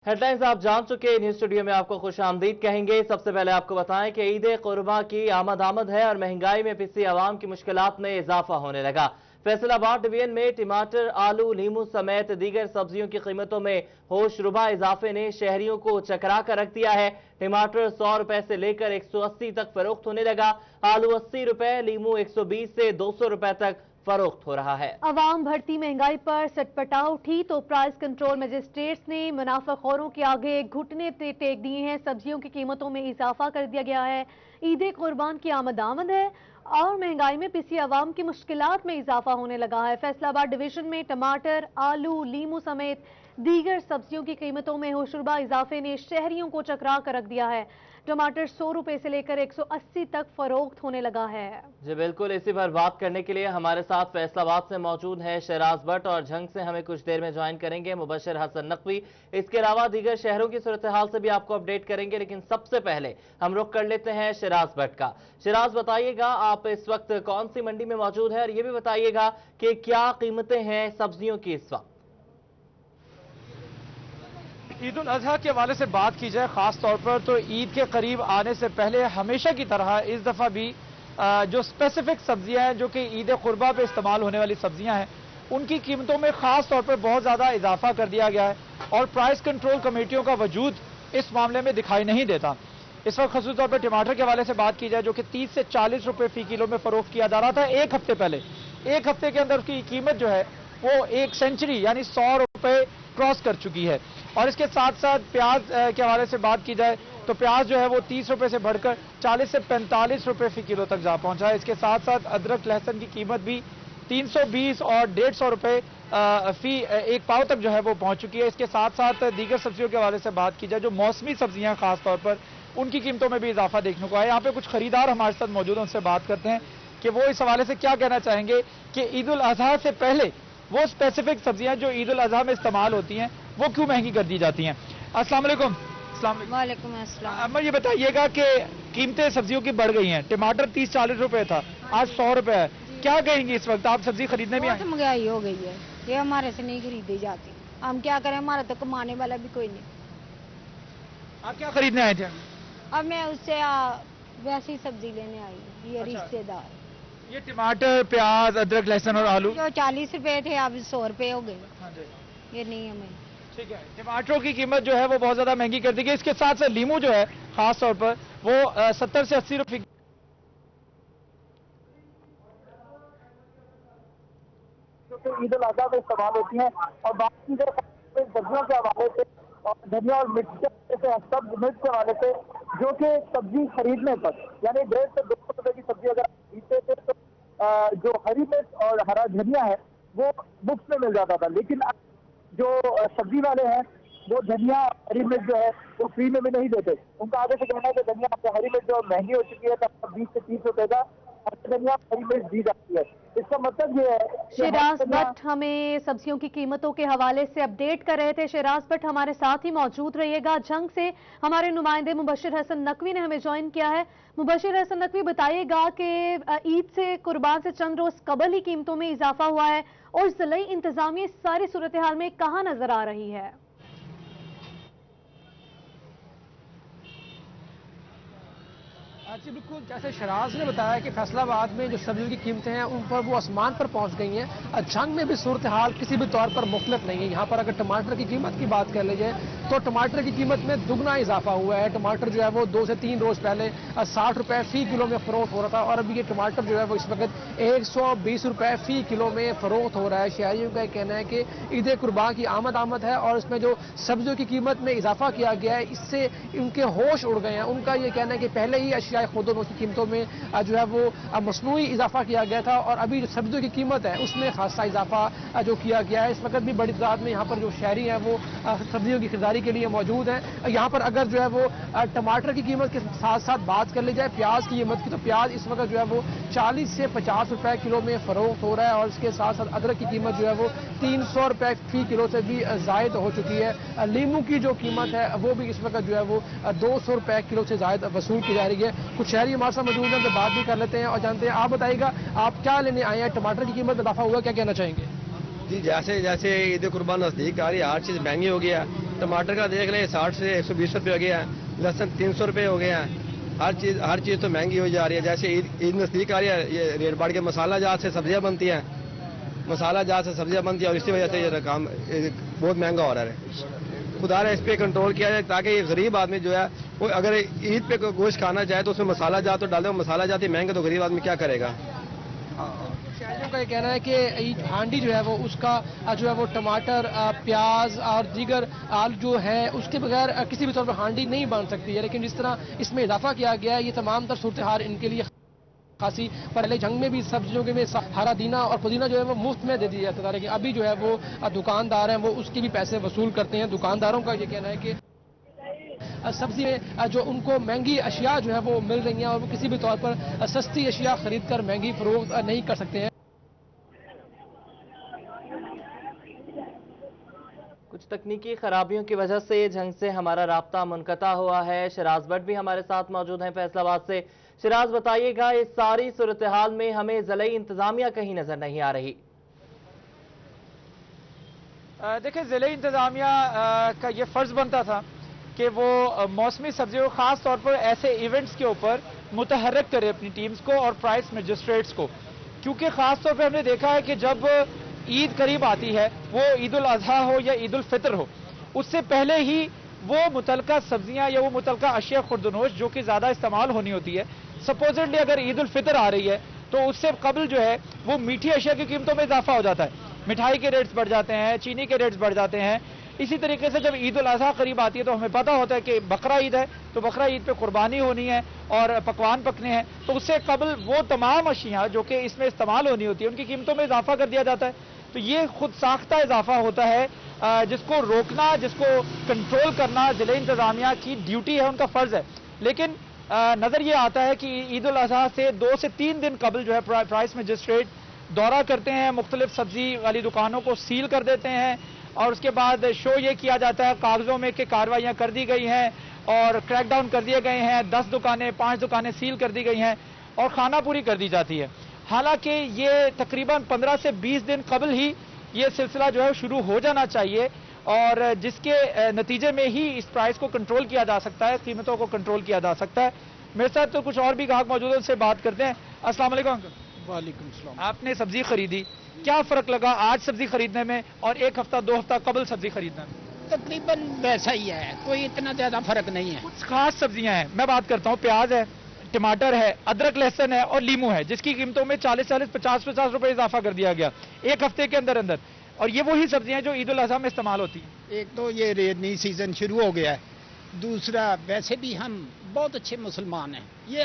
Headlines आप जान चुके। न्यूज स्टूडियो में आपको खुश आमदीद कहेंगे। सबसे पहले आपको बताएं कि ईद कुर्बा की आमद है और महंगाई में पिसी आवाम की मुश्किलात में इजाफा होने लगा। फैसलाबाद डिवीजन में टमाटर, आलू, नींबू समेत दीगर सब्जियों की कीमतों में होशरुबा इजाफे ने शहरियों को चकरा कर रख दिया है। टमाटर 100 रुपए से लेकर 180 तक फरोख्त होने लगा। आलू 80 रुपए, नींबू 120 से 200 रुपए तक फरोख्त हो रहा है। अवाम बढ़ती महंगाई पर सटपटा उठी तो प्राइस कंट्रोल मजिस्ट्रेट्स ने मुनाफाखोरों के आगे घुटने टेक दिए हैं। सब्जियों की कीमतों में इजाफा कर दिया गया है। ईद कुर्बान की आमद है और महंगाई में पिसी अवाम की मुश्किलात में इजाफा होने लगा है। फैसलाबाद डिवीजन में टमाटर, आलू, नींबू समेत दीगर सब्जियों की कीमतों में होशरुबा इजाफे ने शहरियों को चकरा कर रख दिया है। टमाटर 100 रुपए से लेकर 180 तक फरोख्त होने लगा है। जी बिल्कुल, इसी पर बात करने के लिए हमारे साथ फैसलाबाद से मौजूद है शहराज भट्ट और झंग से हमें कुछ देर में ज्वाइन करेंगे मुबशर हसन नकवी। इसके अलावा दीगर शहरों की सूरत हाल से भी आपको अपडेट करेंगे, लेकिन सबसे पहले हम रुख कर लेते हैं शहराज भट्ट का। शहराज, बताइएगा आप इस वक्त कौन सी मंडी में मौजूद है और ये भी बताइएगा कि क्या कीमतें हैं सब्जियों की इस वक्त। ईद उल अजहा के हवाले से बात की जाए खास तौर पर तो ईद के करीब आने से पहले हमेशा की तरह इस दफा भी जो स्पेसिफिक सब्जियां हैं जो कि ईद कुर्बा पे इस्तेमाल होने वाली सब्जियां हैं उनकी कीमतों में खास तौर पर बहुत ज्यादा इजाफा कर दिया गया है और प्राइस कंट्रोल कमेटियों का वजूद इस मामले में दिखाई नहीं देता। इस वक्त खास तौर पर टमाटर के हवाले से बात की जाए जो कि 30 से 40 रुपए फी किलो में फरोख्त किया जा रहा था एक हफ्ते पहले। एक हफ्ते के अंदर उसकी कीमत जो है वो 1 सेंचुरी यानी 100 रुपए क्रॉस कर चुकी है। और इसके साथ साथ प्याज के हवाले से बात की जाए तो प्याज जो है वो 30 रुपए से बढ़कर 40 से 45 रुपए फी किलो तक जा पहुंचा है। इसके साथ साथ अदरक लहसुन की कीमत भी 320 और 150 रुपए फी एक पाव तक जो है वो पहुंच चुकी है। इसके साथ साथ दीगर सब्जियों के हवाले से बात की जाए जो मौसमी सब्जियां खास तौर पर उनकी कीमतों में भी इजाफा देखने को आया। यहाँ पे कुछ खरीदार हमारे साथ मौजूद हैं, उनसे बात करते हैं कि वो इस हवाले से क्या कहना चाहेंगे कि ईद उल अजहा से पहले वो स्पेसिफिक सब्जियां जो ईद उल अजहा में इस्तेमाल होती हैं वो क्यों महंगी कर दी जाती हैं। अस्सलाम वालेकुम। वालेकुम अस्सलाम। अम्मा ये बताइएगा कि कीमतें सब्जियों की बढ़ गई हैं। टमाटर 30-40 रुपए था, आज 100 रुपए है। क्या कहेंगे इस वक्त आप सब्जी खरीदने में आए? महंगाई हो गई है, ये हमारे से नहीं खरीदी जाती। हम क्या करें, हमारा तो कमाने वाला भी कोई नहीं। आप क्या खरीदने आए थे? अब मैं उससे वैसी सब्जी लेने आई, ये रिश्तेदार। ये टमाटर, प्याज, अदरक, लहसुन और आलू जो 40 रुपए थे अब 100 रुपए हो गए। हाँ जी। ये नहीं हमें ठीक है। टमाटरों की कीमत जो है वो बहुत ज्यादा महंगी कर दी गई। इसके साथ साथ लीमू जो है खास तौर पर वो 70 से 80 रुपए ईद उल अजहा में इस्तेमाल होती हैं। और बाकी सब्जियों के हवाले से और धनिया और मिर्च सब मिर्च के हवाले से जो कि सब्जी खरीदने पर यानी 150 से 200 रुपए की सब्जी अगर खरीदते थे तो जो हरी मिर्च और हरा धनिया है वो मुफ्त में मिल जाता था, लेकिन जो सब्जी वाले हैं वो धनिया हरी मिर्च जो है वो फ्री में भी नहीं देते। उनका आगे से कहना है कि धनिया हरी मिर्च जो महंगी हो चुकी है तो 20 से 30 रुपए का धनिया हरी मिर्च दी जाती है। इसका मतलब ये है। शहराज भट्ट हमें सब्जियों की कीमतों के हवाले से अपडेट कर रहे थे। शहराज भट्ट हमारे साथ ही मौजूद रहिएगा। झंग से हमारे नुमाइंदे मुबशर हसन नकवी ने हमें ज्वाइन किया है। मुबशर हसन नकवी, बताइएगा कि ईद से कुर्बान से चंद रोज कबल ही कीमतों में इजाफा हुआ है और जिला इंतजामिया सारी सूरत हाल में कहां नजर आ रही है? जी बिल्कुल, जैसे शहराज ने बताया कि फैसलाबाद में जो सब्जियों की कीमतें हैं उन पर वो आसमान पर पहुंच गई हैं। झंग में भी सूरत हाल किसी भी तौर पर मुख्तलिफ नहीं है। यहाँ पर अगर टमाटर की कीमत की बात कर लीजिए तो टमाटर की कीमत में दुगना इजाफा हुआ है। टमाटर जो है वो 2 से 3 रोज पहले 60 रुपए फी किलो में फरोख्त हो रहा था और अभी ये टमाटर जो है वो इस वक्त 120 रुपए फी किलो में फरोख्त हो रहा है। शहरियों का कहना है कि ईद कुर्बान की आमद है और इसमें जो सब्जियों की कीमत में इजाफा किया गया है इससे उनके होश उड़ गए हैं। उनका ये कहना है कि पहले ही अशिया खुदों की कीमतों में जो है वो मसनूई इजाफा किया गया था और अभी जो सब्जियों की कीमत है उसमें खासा इजाफा जो किया गया है। इस वक्त भी बड़ी तादाद में यहाँ पर जो शहरी हैं वो सब्जियों की खरीदारी के लिए मौजूद हैं। यहाँ पर अगर जो है वो टमाटर की कीमत के साथ साथ बात कर ली जाए प्याज की कीमत की तो प्याज इस वक्त जो है वो 40 से 50 रुपए किलो में फरोख्त हो रहा है और इसके साथ साथ अदरक की कीमत जो है वो 300 रुपए फी किलो से भी जायद हो चुकी है। लीमू की जो कीमत है वो भी इस वक्त जो है वो 200 रुपए किलो से जायद वसूल की जा रही है। कुछ शहरी हमारे साथ मौजूद हैं, उनसे बात भी कर लेते हैं और जानते हैं। आप बताइएगा आप क्या लेने आए हैं? टमाटर की कीमत में इजाफा हुआ, क्या कहना चाहेंगे? जी जैसे जैसे ईद कुर्बान नजदीक आ रही है हर चीज महंगी हो गया। टमाटर का देख लें 60 से 120 रुपये हो गया है, लहसुन 300 रुपये हो गया है। हर चीज़ तो महंगी हो जा रही है। जैसे ईद नज़दीक आ रही है, ये रेट बढ़ के मसाला जात से सब्जियां बनती हैं, मसाला जात से सब्जियां बनती है और इसी वजह से ये काम बहुत महंगा हो रहा है। खुदा ने इस पर कंट्रोल किया जाए ताकि ये गरीब आदमी जो है वो अगर ईद पे गोश्त खाना चाहे तो उसमें मसाला जात तो डाले, मसाला जात ही महंगे तो गरीब आदमी क्या करेगा। शहरियों का ये कहना है कि ईद हांडी जो है वो उसका जो है वो टमाटर, प्याज और दीगर आलू जो है उसके बगैर किसी भी तौर पर हांडी नहीं बन सकती है। लेकिन जिस तरह इसमें इजाफा किया गया है, ये तमाम तर सूरत हाल इनके लिए खासी। पहले जंग में भी सब्जियों के में हरा दीना और पुदीना जो है वो मुफ्त में दे दिया जाता था, लेकिन अभी जो है वो दुकानदार हैं वो उसके भी पैसे वसूल करते हैं। दुकानदारों का ये कहना है कि सब्जी में जो उनको महंगी अशिया जो है वो मिल रही हैं और वो किसी भी तौर पर सस्ती अशिया खरीद कर महंगी फरोख्त नहीं कर सकते हैं। कुछ तकनीकी खराबियों की वजह से जंग से हमारा राब्ता मुनक़ता हुआ है। शराज भट्ट भी हमारे साथ मौजूद हैं फैसलाबाद से। शराज, बताइएगा इस सारी सूरत हाल में हमें ज़िले इंतजामिया कहीं नजर नहीं आ रही। देखिए, ज़िले इंतजामिया का ये फर्ज बनता था कि वो मौसमी सब्जियों, खास तौर पर ऐसे इवेंट्स के ऊपर मुतहर्रिक करे अपनी टीम्स को और प्राइस मजिस्ट्रेट्स को, क्योंकि खास तौर पर हमने देखा है कि जब ईद करीब आती है, वो ईद उल अज़हा हो या ईद उल फितर हो, उससे पहले ही वो मुतलका सब्जियां या वो मुतलका अशिया खुर्दनोश जो कि ज़्यादा इस्तेमाल होनी होती है, सपोजिटली अगर ईद उल फितर आ रही है तो उससे कबल जो है वो मीठी अशिया की कीमतों में इजाफा हो जाता है। मिठाई के रेट्स बढ़ जाते हैं, चीनी के रेट्स बढ़ जाते हैं। इसी तरीके से जब ईद उल अज़हा करीब आती है तो हमें पता होता है कि बकरा ईद है, तो बकरा ईद पे कुर्बानी होनी है और पकवान पकने हैं, तो उससे कबल वो तमाम अशिया जो कि इसमें इस्तेमाल होनी होती है उनकी कीमतों में इजाफा कर दिया जाता है। तो ये खुद साख्ता इजाफा होता है, जिसको रोकना, जिसको कंट्रोल करना ज़िले इंतजामिया की ड्यूटी है, उनका फर्ज है। लेकिन नज़र ये आता है कि ईद उल अज़हा से 2 से 3 दिन कबल जो है प्राइस मजिस्ट्रेट दौरा करते हैं, मुख्तलिफ सब्जी वाली दुकानों को सील कर देते हैं और उसके बाद शो ये किया जाता है कागजों में कि कार्रवाइयाँ कर दी गई हैं और क्रैकडाउन कर दिए गए हैं, 10 दुकानें 5 दुकानें सील कर दी गई हैं और खाना पूरी कर दी जाती है। हालांकि ये तकरीबन 15 से 20 दिन कबल ही ये सिलसिला जो है शुरू हो जाना चाहिए और जिसके नतीजे में ही इस प्राइस को कंट्रोल किया जा सकता है, कीमतों को कंट्रोल किया जा सकता है। मेरे साथ तो कुछ और भी ग्राहक मौजूद हैं, उनसे बात करते हैं। अस्सलाम वालेकुम अंकल। वालेकुम सलाम। आपने सब्जी खरीदी, क्या फर्क लगा आज सब्जी खरीदने में और 1 हफ्ता 2 हफ्ता कबल सब्जी खरीदने में? तकरीबन वैसा ही है, कोई इतना ज्यादा फर्क नहीं है। कुछ खास सब्जियां हैं, मैं बात करता हूँ, प्याज है, टमाटर है, अदरक लहसुन है और लीमू है, जिसकी कीमतों में 40-40, 50-50 रुपए इजाफा कर दिया गया 1 हफ्ते के अंदर अंदर, और ये वही सब्जियां जो ईद उल अज़हा में इस्तेमाल होती हैं। एक तो ये रेनी सीजन शुरू हो गया है, दूसरा वैसे भी हम बहुत अच्छे मुसलमान हैं। ये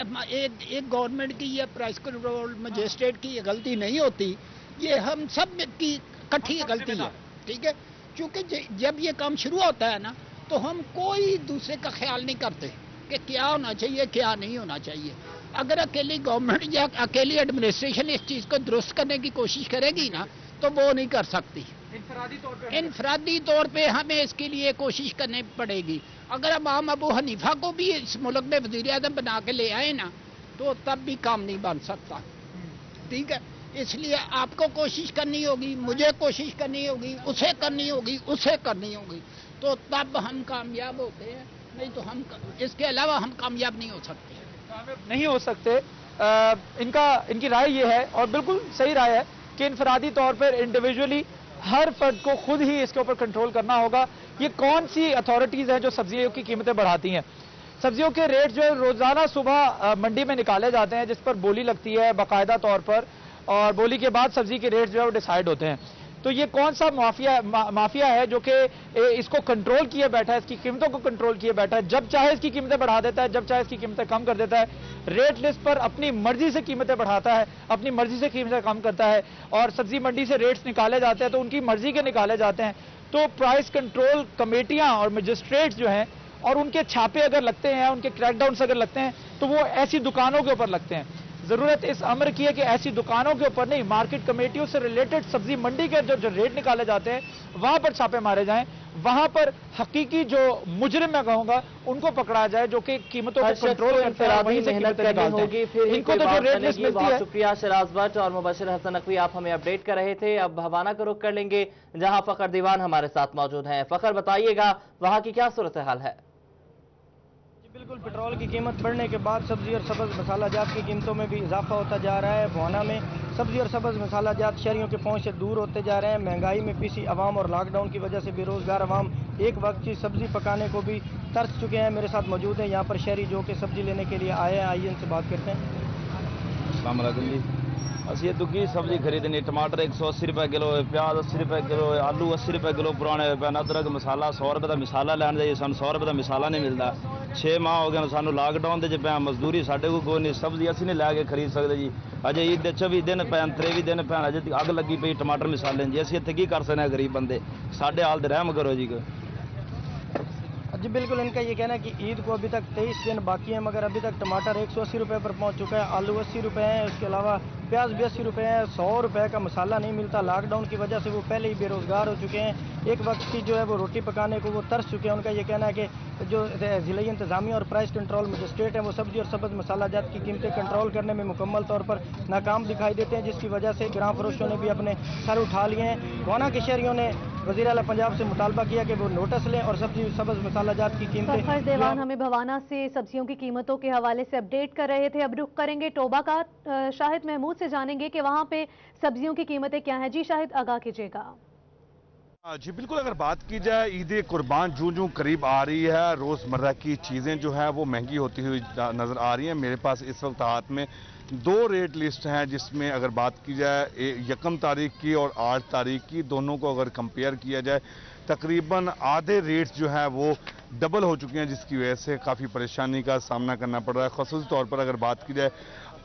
एक गवर्नमेंट की या प्राइस कंट्रोल मजिस्ट्रेट की ये गलती नहीं होती, ये हम सब की इकट्ठी गलती है, ठीक है। क्योंकि जब ये काम शुरू होता है ना तो हम कोई दूसरे का ख्याल नहीं करते कि क्या होना चाहिए क्या नहीं होना चाहिए। अगर अकेली गवर्नमेंट या अकेली एडमिनिस्ट्रेशन इस चीज़ को दुरुस्त करने की कोशिश करेगी ना तो वो नहीं कर सकती। इनफरादी तौर पे हमें इसके लिए कोशिश करनी पड़ेगी। अगर हम इमाम अबू हनीफा को भी इस मुल्क में वज़ीर आज़म बना के ले आए ना तो तब भी काम नहीं बन सकता, ठीक है। इसलिए आपको कोशिश करनी होगी, मुझे कोशिश करनी होगी, उसे करनी होगी, उसे करनी होगी, तो तब हम कामयाब होते हैं, नहीं तो हम इसके अलावा हम कामयाब नहीं हो सकते। कामयाब नहीं हो सकते। इनकी राय ये है और बिल्कुल सही राय है कि इनफरादी तौर पर इंडिविजुअली हर फर्द को खुद ही इसके ऊपर कंट्रोल करना होगा। ये कौन सी अथॉरिटीज़ हैं जो सब्जियों की कीमतें बढ़ाती हैं? सब्जियों के रेट जो रोज़ाना सुबह मंडी में निकाले जाते हैं, जिस पर बोली लगती है बाकायदा तौर पर, और बोली के बाद सब्जी के रेट जो है वो डिसाइड होते हैं। तो ये कौन सा माफिया है जो कि इसको कंट्रोल किए बैठा है, इसकी कीमतों को कंट्रोल किए बैठा है, जब चाहे इसकी कीमतें बढ़ा देता है, जब चाहे इसकी कीमतें कम कर देता है, रेट लिस्ट पर अपनी मर्जी से कीमतें बढ़ाता है, अपनी मर्जी से कीमतें कम करता है, और सब्जी मंडी से रेट्स निकाले जाते हैं तो उनकी मर्जी के निकाले जाते हैं। तो प्राइस कंट्रोल कमेटियां और मजिस्ट्रेट्स जो हैं और उनके छापे अगर लगते हैं, उनके क्रैकडाउन अगर लगते हैं तो वो ऐसी दुकानों के ऊपर लगते हैं। ضرورت اس امر کی ہے کہ ایسی دکانوں کے اوپر نہیں، مارکیٹ کمیٹیوں سے ریلیٹڈ سبزی منڈی کے جو ریٹ نکالے جاتے ہیں وہاں پر چھاپے مارے جائیں، وہاں پر حقیقی جو مجرم میں کہوں گا ان کو پکڑا جائے جو کہ قیمتوں کو کنٹرول کرتے ہیں، وہیں سے محنت قیمتیں کرنی نکالتے ہوگی، ہیں۔ پھر ان کو تو جو ریٹ لسٹ ملتی ہے۔ بہت شکریہ شراز بٹ اور مبشر حسن نقوی، آپ ہمیں اپڈیٹ کر رہے تھے۔ اب بھوانہ کا رخ کر لیں گے جہاں فخر دیوان ہمارے ساتھ موجود ہیں۔ فخر، بتائیے گا وہاں کی کیا صورتحال ہے؟ بالکل، پیٹرول کی قیمت بڑھنے کے بعد سبزی اور سبز مسالہ جات کی قیمتوں میں بھی اضافہ ہوتا جا رہا ہے۔ بھوانہ میں سبزی اور سبز مسالہ جات شہریوں کے پہنچ سے دور ہوتے جا رہے ہیں۔ مہنگائی میں پیسی عوام اور لاک ڈاؤن کی وجہ سے بے روزگار عوام ایک وقت کی سبزی پکانے کو بھی ترس چکے ہیں۔ میرے ساتھ موجود ہیں یہاں پر شہری جو کہ سبزی لینے کے لیے آئے ہیں، آئیے ان سے بات کرتے ہیں۔ السلام علیکم جی، اسی دکی سبزی خریدنی، ٹماٹر 180 روپے کلو ہے، پیاز 80 روپے کلو ہے، آلو 80 روپے کلو پرانے پہ، ادرک مسالہ 100 روپے کا مسالہ لین جائیے، سانو 100 روپے کا مسالہ نہیں ملتا۔ 6 ماہ ہو گئے سانو لاک ڈاؤن دے پہ، مزدوری ساڈے کو کوئی نہیں، سبزی اسی نہیں لے کے خرید سکتے جی۔ اجے عید دے 24 دن پہ، 23 دن پہ، اجے اگ لگی پئی ٹماٹر مسالے جی، اسی اتنے کی کر سکتے ہیں غریب بندے، ساڈے حال تے رحم کرو جی۔ جی بالکل، ان کا یہ کہنا ہے کہ عید کو ابھی تک 23 دن باقی ہیں، مگر ابھی تک ٹماٹر 180 روپے پر پہنچ چکا ہے، آلو 80 روپے ہیں، اس کے علاوہ پیاز بھی 80 روپے ہیں، 100 روپے کا مسالہ نہیں ملتا۔ لاک ڈاؤن کی وجہ سے وہ پہلے ہی بے روزگار ہو چکے ہیں، ایک وقت کی جو ہے وہ روٹی پکانے کو وہ ترس چکے ہیں۔ ان کا یہ کہنا ہے کہ جو ضلعی انتظامیہ اور پرائس کنٹرول مجسٹریٹ ہیں وہ سبزی اور سبز مسالہ جات کی قیمتیں کنٹرول کرنے میں مکمل طور پر ناکام دکھائی دیتے ہیں، جس کی وجہ سے گراں فروشوں نے بھی اپنے سر اٹھا لیے ہیں۔ بھوانہ کے شہریوں نے وزیر اعلیٰ پنجاب سے مطالبہ کیا کہ وہ نوٹس لیں اور سبزی سبز مسالہ جات کی قیمتیں۔ فخر دیوان ہمیں بھوانہ سے سبزیوں کی قیمتوں کے حوالے سے اپڈیٹ کر رہے تھے۔ اب رخ کریں گے ٹوبہ کا، شاہد محمود سے جانیں گے کہ وہاں پہ سبزیوں کی قیمتیں کیا ہیں۔ جی شاہد، آگاہ کیجیے گا۔ جی بالکل، اگر بات کی جائے عید قربان جوں قریب آ رہی ہے، روزمرہ کی چیزیں جو ہیں وہ مہنگی ہوتی ہوئی نظر آ رہی ہیں۔ میرے پاس اس وقت ہاتھ میں 2 ریٹ لسٹ ہیں، جس میں اگر بات کی جائے 1 تاریخ کی اور 8 تاریخ کی، دونوں کو اگر کمپیئر کیا جائے تقریباً آدھے ریٹس جو ہیں وہ ڈبل ہو چکے ہیں، جس کی وجہ سے کافی پریشانی کا سامنا کرنا پڑ رہا ہے۔ خصوصی طور پر اگر بات کی جائے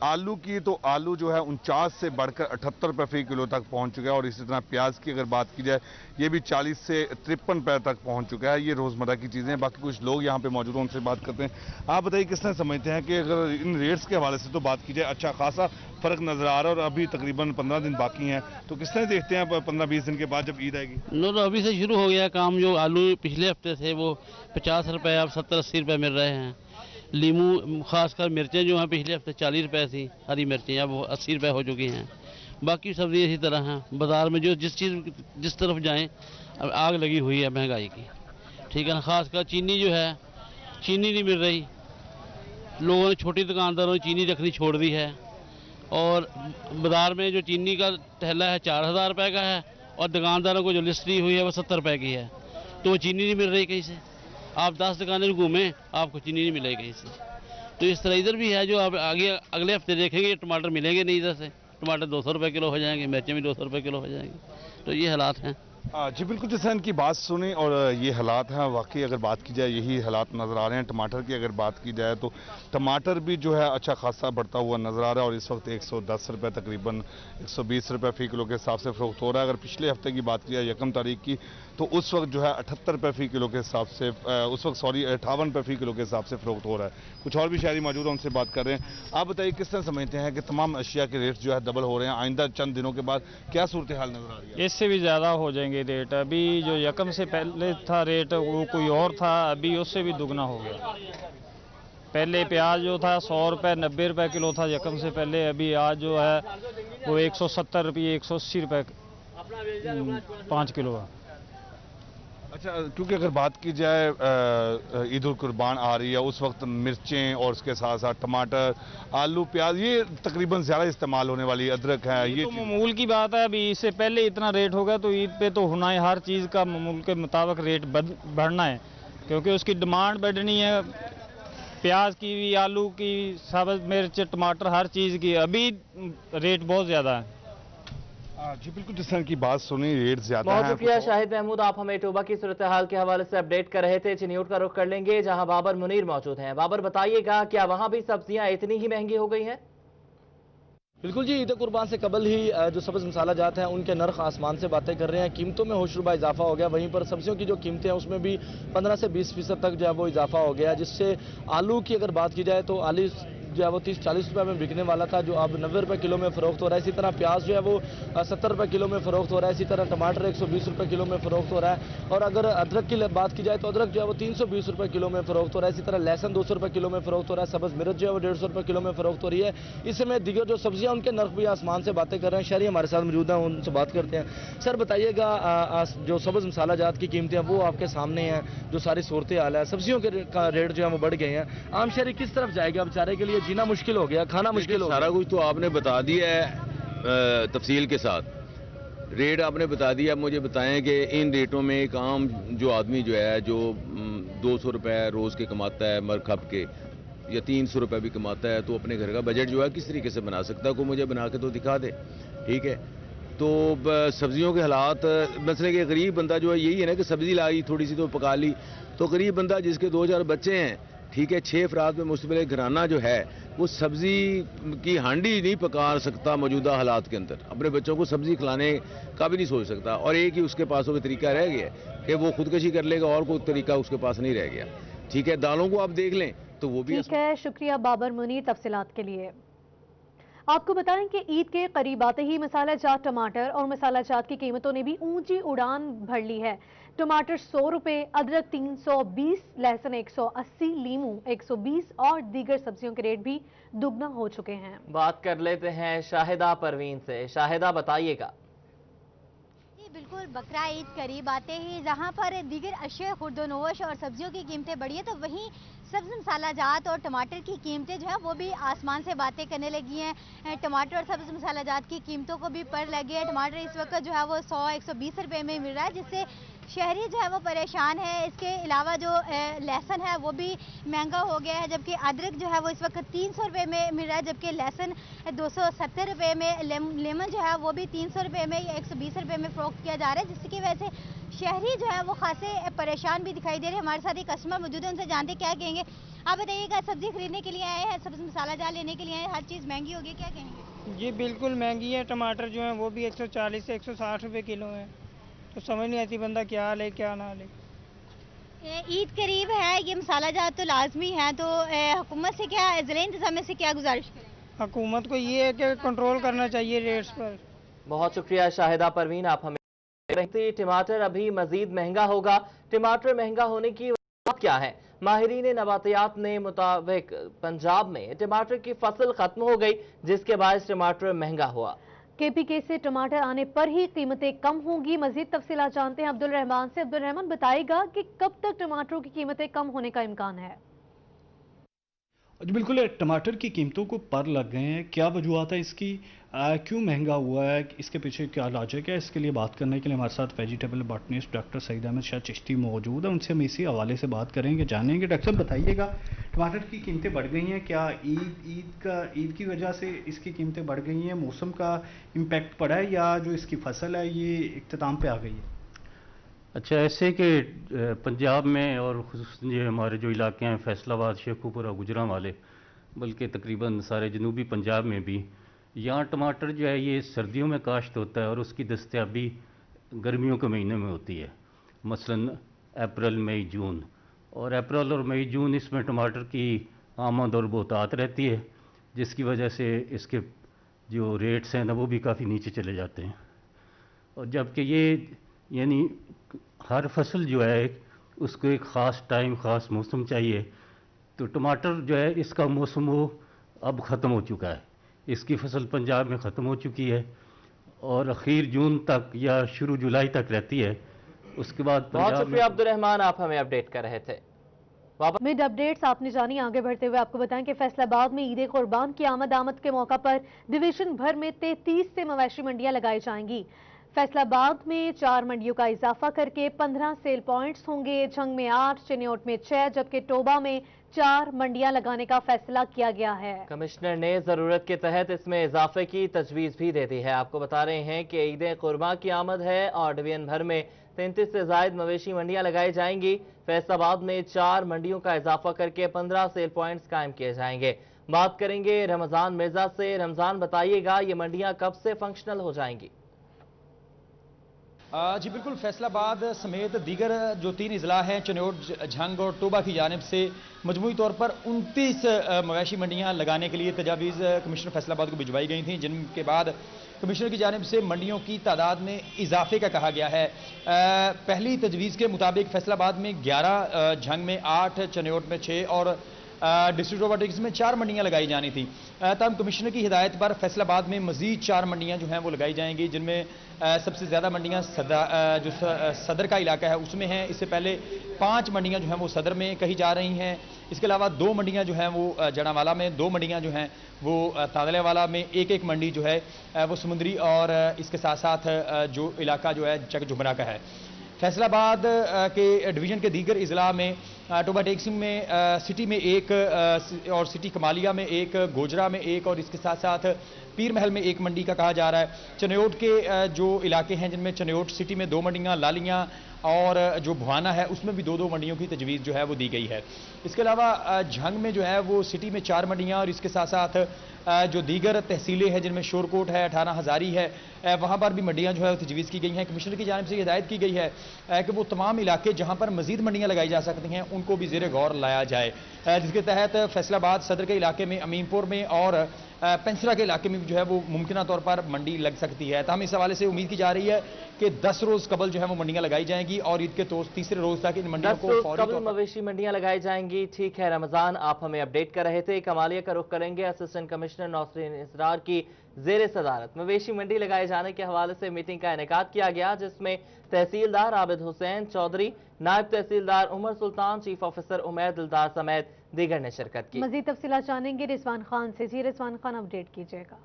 آلو کی، تو آلو جو ہے 49 سے بڑھ کر 78 روپے فی کلو تک پہنچ چکا ہے، اور اسی طرح پیاز کی اگر بات کی جائے یہ بھی 40 سے 53 روپے تک پہنچ چکا ہے۔ یہ روزمرہ کی چیزیں ہیں، باقی کچھ لوگ یہاں پہ موجود ہیں، ان سے بات کرتے ہیں۔ آپ بتائیے کس طرح سمجھتے ہیں کہ اگر ان ریٹس کے حوالے سے تو بات کی جائے اچھا خاصا فرق نظر آ رہا ہے، اور ابھی تقریباً 15 دن باقی ہیں، تو کس طرح دیکھتے ہیں 15-20 دن کے بعد جب عید آئے گی؟ تو ابھی سے شروع ہو گیا کام۔ جو آلو پچھلے ہفتے سے وہ 50 روپے اب 70-80 روپے مل رہے ہیں۔ لیمو، خاص کر مرچیں جو ہیں پچھلے ہفتے 40 روپے تھی، ہری مرچیں اب 80 روپے ہو چکی ہیں۔ باقی سبزی اسی طرح ہیں، بازار میں جو جس طرف جائیں اب آگ لگی ہوئی ہے مہنگائی کی، ٹھیک ہے نا۔ خاص کر چینی جو ہے، چینی نہیں مل رہی، لوگوں نے چھوٹی دکانداروں نے چینی رکھنی چھوڑ دی ہے، اور بازار میں جو چینی کا ٹھیلا ہے 4000 روپے کا ہے، اور دکانداروں کو جو لسٹ دی ہوئی ہے وہ 70 روپے کی ہے، تو وہ چینی نہیں مل رہی کہیں سے۔ آپ 10 دکانیں گھومیں آپ کو چینی نہیں ملے کہیں سے۔ تو اس طرح ادھر بھی ہے، جو آپ آگے اگلے ہفتے دیکھیں گے ٹماٹر ملیں گے نہیں ادھر سے، ٹماٹر 200 روپے کلو ہو جائیں گے، مرچیں بھی 200 روپے کلو ہو جائیں گی، تو یہ حالات ہیں۔ جی بالکل، جیسے ان کی بات سنی اور یہ حالات ہیں، واقعی اگر بات کی جائے یہی حالات نظر آ رہے ہیں۔ ٹماٹر کی اگر بات کی جائے تو ٹماٹر بھی جو ہے اچھا خاصا بڑھتا ہوا نظر آ رہا ہے، اور اس وقت 110 روپے تقریباً 120 روپے فی کلو کے حساب سے فروخت ہو رہا ہے۔ اگر پچھلے ہفتے کی بات کی جائے 1 تاریخ کی، تو اس وقت جو ہے 78 روپے فی کلو کے حساب سے 58 روپے فی کلو کے حساب سے فروخت ہو رہا ہے۔ کچھ اور بھی شہری موجود ہیں، ان سے بات کر رہے ہیں۔ آپ بتائیے کس طرح سمجھتے ہیں کہ تمام اشیاء کے ریٹ جو ہے ڈبل ہو رہے ہیں، آئندہ چند دنوں کے بعد کیا صورتحال نظر آ رہی ہے؟ اس سے بھی زیادہ ہو جائیں گے ریٹ۔ ابھی جو 1 سے پہلے تھا ریٹ وہ کوئی اور تھا، ابھی اس سے بھی دگنا ہو گیا۔ پہلے پیاز جو تھا 100 روپے 90 روپے کلو تھا 1 سے پہلے، ابھی آج جو ہے وہ 170 روپے 180 روپے 5 کلو ہے۔ اچھا، کیونکہ اگر بات کی جائے عید القربان آ رہی ہے، اس وقت مرچیں اور اس کے ساتھ ساتھ ٹماٹر، آلو، پیاز یہ تقریباً زیادہ استعمال ہونے والی ادرک ہے، یہ تو معمول کی بات ہے۔ ابھی اس سے پہلے اتنا ریٹ ہوگا تو عید پہ تو ہونا ہے، ہر چیز کا معمول کے مطابق ریٹ بڑھنا ہے، کیونکہ اس کی ڈیمانڈ بڑھنی ہے، پیاز کی بھی، آلو کی، سبز مرچ، ٹماٹر، ہر چیز کی ابھی ریٹ بہت زیادہ ہے۔ جی بالکل، جس طرح کی بات سنی ریٹ زیادہ ہیں۔ بہت شکریہ شاہد محمود، آپ ہمیں ٹوبہ کی صورتحال کے حوالے سے اپڈیٹ کر رہے تھے۔ چنیوٹ کا رخ کر لیں گے جہاں بابر منیر موجود ہیں۔ بابر، بتائیے گا کیا وہاں بھی سبزیاں اتنی ہی مہنگی ہو گئی ہیں؟ بالکل جی، عید قربان سے قبل ہی جو سبز مسالہ جات ہیں ان کے نرخ آسمان سے باتیں کر رہے ہیں، قیمتوں میں ہوشربا اضافہ ہو گیا۔ وہیں پر سبزیوں کی جو قیمتیں ہیں اس میں بھی 15 سے 20% تک جو ہے وہ اضافہ ہو گیا، جس سے آلو کی اگر بات کی جائے تو जो है वो 30-40 रुपए में बिकने वाला था, जो अब 90 रुपए किलो में फरोख्त हो रहा है। इसी तरह प्याज जो है वो 70 रुपए किलो में फरोख्त हो रहा है। इसी तरह टमाटर 120 रुपए किलो में फरोख्त हो रहा है। और अगर अदरक की बात की जाए तो अदरक जो है वो 320 रुपए किलो में फरोख्त हो रहा है। इसी तरह लहसुन 200 रुपए किलो में फरोख्त हो रहा है। सब्ज मिर्च जो है वो 150 रुपए किलो में फरोख्त हो रही है। इस समय दीगर जो सब्जियां उनके नर्क भी आसमान से बातें कर रहे हैं। शहरी हमारे साथ मौजूद हैं, उनसे बात करते हैं। सर बताइएगा, जो सब्ज मसाला जात की कीमतें हैं वो आपके सामने हैं, जो सारी सूरत हाल है, सब्जियों के रेट जो है वो बढ़ गए हैं, आम शहरी किस तरफ जाएगा? बेचारे के लिए जीना मुश्किल हो गया, खाना मुश्किल हो गया। सारा कुछ तो आपने बता दिया है तफसील के साथ, रेट आपने बता दिया। मुझे बताएं कि इन रेटों में एक आम जो आदमी जो है, जो 200 रुपए रोज़ के कमाता है मर खप के, या 300 रुपए भी कमाता है, तो अपने घर का बजट जो है किस तरीके से बना सकता है? कोई मुझे बना के तो दिखा दे। ठीक है, तो सब्जियों के हालात, मसले के गरीब बंदा जो है यही है ना कि सब्जी लाई थोड़ी सी तो पका ली, तो गरीब बंदा जिसके 2-4 बच्चे हैं, ठीक है, 6 अफराद में मुश्तमिल घराना जो है, वो सब्जी की हांडी नहीं पका सकता मौजूदा हालात के अंदर, अपने बच्चों को सब्जी खिलाने का भी नहीं सोच सकता। और एक ही उसके पास वो तरीका रह गया कि वो खुदकशी कर लेगा, और कोई तरीका उसके पास नहीं रह गया। ठीक है, दालों को आप देख लें तो वो भी ठीक है। शुक्रिया बाबर मुनीर तफसीलात के लिए। आपको बताएं कि ईद के करीब आते ही मसाला जात टमाटर और मसाला जात की कीमतों ने भी ऊंची उड़ान भर ली है। टमाटर 100 रुपए, अदरक 320, लहसुन 180, लीमू 120 और दीगर सब्जियों के रेट भी दुगना हो चुके हैं। बात कर लेते हैं शाहिदा परवीन से। शाहिदा बताइएगा। बिल्कुल, बकरा ईद करीब आते ही जहां पर दीगर अशिया खुर्दोनोश और सब्जियों की कीमतें बढ़ी है, तो वहीं सब्ज मसाला जात और टमाटर की कीमतें जो है वो भी आसमान से बातें करने लगी हैं। टमाटर और सब्ज मसाला जात की कीमतों को भी पर लगे है। टमाटर इस वक्त जो है वो 100-120 रुपए में मिल रहा है, जिससे शहरी जो है वो परेशान है। इसके अलावा जो लहसुन है वो भी महंगा हो गया है, जबकि अदरक जो है वो इस वक्त 300 रुपए में मिल रहा है, जबकि लहसुन 270 रुपए में, लेमन जो है वो भी 300 रुपए में या 120 रुपए में फरोख्त किया जा रहा है, जिसकी वजह से शहरी जो है वो खासे परेशान भी दिखाई दे रहे हैं। हमारे साथ एक कस्टमर मौजूद है, उनसे जानते क्या कहेंगे। आप बताइएगा, सब्जी खरीदने के लिए आए हैं, सब्जी मसाला जात लेने के लिए आए हैं, हर चीज़ महंगी होगी, क्या कहेंगे? जी बिल्कुल महंगी है। टमाटर जो है वो भी 140 से 160 रुपए किलो है, तो समझ नहीं आती बंदा क्या ले क्या ना ले। ईद करीब है, ये मसाला जात तो लाजमी है, तो हुकूमत से क्या, ज़िला इंतज़ामिया से क्या गुजारिश करें? हुकूमत को ये है कि कंट्रोल करना चाहिए रेट्स पर। बहुत शुक्रिया शाहिदा परवीन, आप हमें। टमाटर अभी मजीद महंगा होगा। टमाटर महंगा होने की वजह क्या है? माहिरीन नबातियात ने मुताबिक पंजाब में टमाटर की फसल खत्म हो गई, जिसके बायस टमाटर महंगा हुआ। केपीके से टमाटर आने पर ही कीमतें कम होंगी। मजीद तफसीलात जानते हैं अब्दुल रहमान से। अब्दुल रहमान बताएगा कि कब तक टमाटरों की कीमतें कम होने का इम्कान है? जी बिल्कुल, टमाटर की कीमतों को पर लग गए हैं। क्या वजूहत है इसकी, क्यों महंगा हुआ है, इसके पीछे क्या लॉजिक है? इसके लिए बात करने के लिए हमारे साथ vegetable botanist doctor Saeed Ahmad Shah Chishti मौजूद है। उनसे हम इसी हवाले से बात करेंगे, जानेंगे। डॉक्टर साहब बताइएगा, टमाटर की कीमतें बढ़ गई हैं, क्या ईद की वजह से इसकी कीमतें बढ़ गई हैं? मौसम का इम्पैक्ट पड़ा है, या जो इसकी फसल है ये इख्तिताम पे आ गई है? अच्छा, ऐसे कि पंजाब में और ख़ुसूसन ये हमारे जो इलाके हैं फैसलाबाद, शेखुपुरा, गुजरांवाले, बल्कि तकरीबन सारे जनूबी पंजाब में भी, यहाँ टमाटर जो है ये सर्दियों में काश्त होता है और उसकी दस्तयाबी गर्मियों के महीने में होती है, मसलन अप्रैल, मई, जून। और अप्रैल और मई, जून इसमें टमाटर की आमद और बहुतात रहती है, जिसकी वजह से इसके जो रेट्स हैं ना वो भी काफ़ी नीचे चले जाते हैं। और जबकि ये यानी हर फसल जो है उसको एक ख़ास टाइम, ख़ास मौसम चाहिए, तो टमाटर जो है इसका मौसम वो अब ख़त्म हो चुका है। इसकी फसल पंजाब में ख़त्म हो चुकी है और आखिर जून तक या शुरू जुलाई तक रहती है। उसके बाद बहुत शुक्रिया अब्दुल रहमान, आप हमें अपडेट कर रहे थे। मिड अपडेट्स आपने जानी। आगे बढ़ते हुए आपको बताएं कि फैसलाबाद में ईद कुर्बान की आमद के मौका पर डिवीजन भर में 33 से मवेशी मंडियां लगाई जाएंगी। फैसलाबाद में 4 मंडियों का इजाफा करके 15 सेल पॉइंट्स होंगे। झंग में 8, चिन्योट में 6, जबकि टोबा में 4 मंडियां लगाने का फैसला किया गया है। कमिश्नर ने जरूरत के तहत इसमें इजाफे की तजवीज भी दे दी है। आपको बता रहे हैं कि ईद कुर्बान की आमद है और डिवीजन भर में 33 से जायद मवेशी मंडियां लगाई जाएंगी। फैसलाबाद में 4 मंडियों का इजाफा करके 15 सेल पॉइंट्स कायम किए जाएंगे। बात करेंगे रमजान मिर्जा से। रमजान बताइएगा, ये मंडियां कब से फंक्शनल हो जाएंगी? جی بالکل، فیصل آباد سمیت دیگر جو 3 اضلاع ہیں چنوٹ، جھنگ اور ٹوبہ کی جانب سے مجموعی طور پر 29 مویشی منڈیاں لگانے کے لیے تجاویز کمشنر فیصل آباد کو بھجوائی گئی تھیں، جن کے بعد کمشنر کی جانب سے منڈیوں کی تعداد میں اضافے کا کہا گیا ہے۔ پہلی تجویز کے مطابق فیصل آباد میں 11، جھنگ میں 8، چنوٹ میں 6 اور ڈسٹرکٹ روبوٹکس میں 4 منڈیاں لگائی جانی تھیں۔ تاہم کمشنر کی ہدایت پر فیصل آباد میں مزید 4 منڈیاں جو ہیں وہ لگائی جائیں گی، جن میں سب سے زیادہ منڈیاں جو صدر کا علاقہ ہے اس میں ہیں۔ اس سے پہلے 5 منڈیاں جو ہیں وہ صدر میں کہی جا رہی ہیں۔ اس کے علاوہ 2 منڈیاں جو ہیں وہ جڑا والا میں، 2 منڈیاں جو ہیں وہ تادلے والا میں، ایک منڈی جو ہے وہ سمندری، اور اس کے ساتھ ساتھ جو علاقہ جو ہے چک جمرہ کا ہے۔ فیصل آباد کے ڈویژن کے دیگر اضلاع میں ٹوبہ ٹیکسنگ میں سٹی میں 1 اور سٹی کمالیہ میں 1، گوجرا میں 1 اور اس کے ساتھ ساتھ پیر محل میں 1 منڈی کا کہا جا رہا ہے۔ چنوٹ کے جو علاقے ہیں جن میں چنوٹ سٹی میں 2 منڈیاں، لالیاں اور جو بھوانا ہے اس میں بھی 2 منڈیوں کی تجویز جو ہے وہ دی گئی ہے۔ اس کے علاوہ جھنگ میں جو ہے وہ سٹی میں 4 منڈیاں اور اس کے ساتھ ساتھ جو دیگر تحصیلیں ہیں جن میں شورکوٹ ہے، 18 ہزاری ہے، وہاں پر بھی منڈیاں جو ہے تجویز کی گئی ہیں۔ کمشنر کی جانب سے ہدایت کی گئی ہے کہ وہ تمام علاقے جہاں پر مزید منڈیاں لگائی جا سکتی ہیں ان کو بھی زیر غور لایا جائے، جس کے تحت فیصل آباد صدر کے علاقے میں، امین پور میں اور پنسرا کے علاقے میں جو ہے وہ ممکنہ طور پر منڈی لگ سکتی ہے۔ تاہم اس حوالے سے امید کی جا رہی ہے کہ 10 روز قبل جو ہے وہ منڈیاں لگائی جائیں گی اور عید کے تیسرے روز تک ان منڈیوں کو فوری طور پر مویشی منڈیاں لگائی جائیں گی۔ ٹھیک ہے رمضان، آپ ہمیں اپڈیٹ کر رہے تھے۔ کمالیہ کا رخ کریں گے۔ اسسٹنٹ کمشنر نوسرین اسرار کی زیر صدارت مویشی منڈی لگائے جانے کے حوالے سے میٹنگ کا انعقاد کیا گیا، جس میں تحصیلدار عابد حسین چودھری، نائب تحصیلدار عمر سلطان، چیف آفیسر عمیر دلدار سمیت دیگر نے شرکت کی۔ مزید تفصیلات جانیں گے رضوان خان سے۔ جی رضوان خان، اپڈیٹ کیجیے گا۔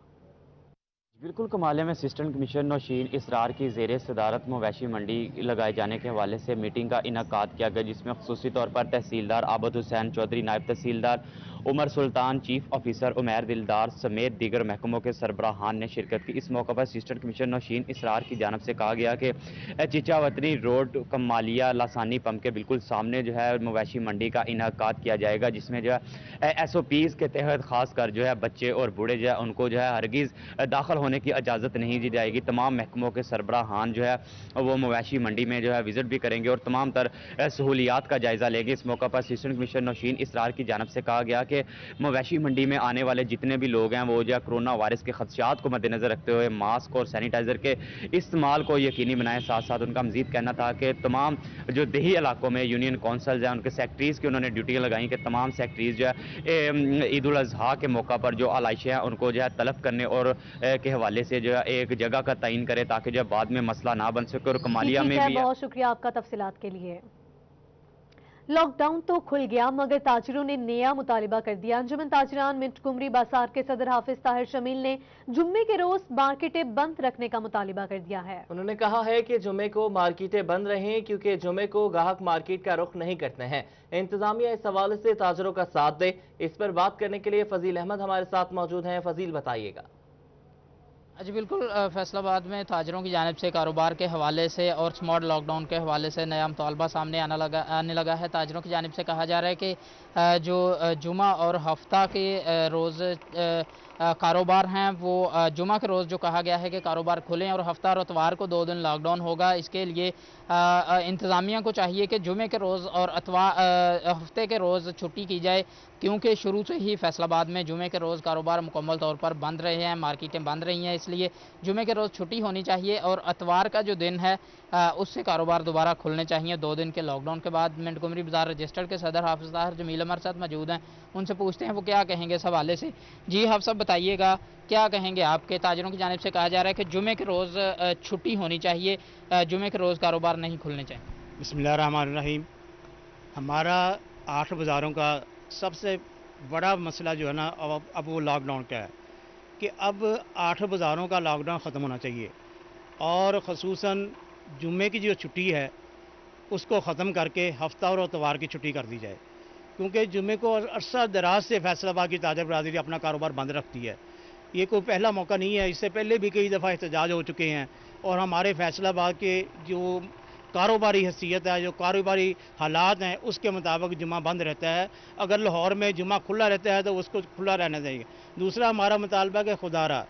بالکل، کمالیہ میں اسسٹنٹ کمشنر نوشین اسرار کی زیر صدارت مویشی منڈی لگائے جانے کے حوالے سے میٹنگ کا انعقاد کیا گیا، جس میں خصوصی طور پر تحصیلدار عابد حسین چودھری، نائب تحصیلدار عمر سلطان، چیف آفیسر عمیر دلدار سمیت دیگر محکموں کے سربراہان نے شرکت کی۔ اس موقع پر اسسٹنٹ کمشنر نوشین اسرار کی جانب سے کہا گیا کہ چچا وطنی روڈ کمالیہ لاسانی پمپ کے بالکل سامنے جو ہے مویشی منڈی کا انعقاد کیا جائے گا، جس میں جو ہے SOPs کے تحت خاص کر جو ہے بچے اور بوڑھے جو ہے ان کو جو ہے ہرگز داخل ہونے کی اجازت نہیں دی جائے گی۔ تمام محکموں کے سربراہان جو ہے وہ مویشی منڈی میں جو ہے وزٹ بھی کریں گے اور تمام تر سہولیات کا جائزہ لیں گے۔ اس موقع پر اسسٹنٹ کمشنر نوشین اسرار کی جانب سے کہا گیا کہ مویشی منڈی میں آنے والے جتنے بھی لوگ ہیں وہ جو ہے کرونا وائرس کے خدشات کو مد نظر رکھتے ہوئے ماسک اور سینیٹائزر کے استعمال کو یقینی بنائیں۔ ساتھ ساتھ ان کا مزید کہنا تھا کہ تمام جو دیہی علاقوں میں یونین کونسلز ہیں ان کے سیکٹریز کی انہوں نے ڈیوٹیاں لگائیں کہ تمام سیکٹریز جو ہے عید الاضحیٰ کے موقع پر جو علائشیں ہیں ان کو جو ہے طلب کرنے اور کے حوالے سے جو ہے ایک جگہ کا تعین کرے تاکہ جو ہے بعد میں مسئلہ نہ بن سکے۔ اور کمالیہ میں بھی بہت شکریہ آپ کا تفصیلات کے لیے۔ لاک ڈاؤن تو کھل گیا مگر تاجروں نے نیا مطالبہ کر دیا۔ انجمن تاجران منٹ کمری بازار کے صدر حافظ طاہر شمیل نے جمعے کے روز مارکیٹیں بند رکھنے کا مطالبہ کر دیا ہے۔ انہوں نے کہا ہے کہ جمعے کو مارکیٹیں بند رہیں کیونکہ جمعے کو گاہک مارکیٹ کا رخ نہیں کرتے ہیں۔ انتظامیہ اس حوالے سے تاجروں کا ساتھ دے۔ اس پر بات کرنے کے لیے فضیل احمد ہمارے ساتھ موجود ہیں۔ فضیل، بتائیے گا۔ جی بالکل، فیصل آباد میں تاجروں کی جانب سے کاروبار کے حوالے سے اور سمارٹ لاک ڈاؤن کے حوالے سے نیا مطالبہ سامنے آنے لگا ہے۔ تاجروں کی جانب سے کہا جا رہا ہے کہ جو جمعہ اور ہفتہ کے روز کاروبار ہیں وہ جمعہ کے روز جو کہا گیا ہے کہ کاروبار کھلیں اور ہفتہ اور اتوار کو 2 دن لاک ڈاؤن ہوگا۔ اس کے لیے انتظامیہ کو چاہیے کہ جمعے کے روز اور ہفتے کے روز چھٹی کی جائے، کیونکہ شروع سے ہی فیصل آباد میں جمعے کے روز کاروبار مکمل طور پر بند رہے ہیں، مارکیٹیں بند رہی ہیں، اس لیے جمعے کے روز چھٹی ہونی چاہیے اور اتوار کا جو دن ہے اس سے کاروبار دوبارہ کھلنے چاہیے 2 دن کے لاک ڈاؤن کے بعد۔ منٹ کمری بازار رجسٹرڈ کے صدر حافظ طاہر جمیل ہمارے ساتھ موجود ہیں، ان سے پوچھتے ہیں وہ کیا کہیں گے اس حوالے سے۔ جی حافظ صاحب، بتائیے گا کیا کہیں گے آپ کے تاجروں کی جانب سے کہا جا رہا ہے کہ جمعے کے روز چھٹی ہونی چاہیے، جمعے کے روز کاروبار نہیں کھلنے چاہیے۔ بسم اللہ الرحمن الرحیم۔ ہمارا 8 بازاروں کا سب سے بڑا مسئلہ جو ہے نا اب وہ لاک ڈاؤن کا ہے کہ اب 8 بازاروں کا لاک ڈاؤن ختم ہونا چاہیے اور خصوصاً جمعے کی جو چھٹی ہے اس کو ختم کر کے ہفتہ اور اتوار کی چھٹی کر دی جائے، کیونکہ جمعے کو عرصہ دراز سے فیصل آباد کی تاجر برادری اپنا کاروبار بند رکھتی ہے۔ یہ کوئی پہلا موقع نہیں ہے، اس سے پہلے بھی کئی دفعہ احتجاج ہو چکے ہیں اور ہمارے فیصل آباد کے جو کاروباری حیثیت ہے، جو کاروباری حالات ہیں اس کے مطابق جمعہ بند رہتا ہے۔ اگر لاہور میں جمعہ کھلا رہتا ہے تو اس کو کھلا رہنا چاہیے۔ دوسرا ہمارا مطالبہ کہ خدا را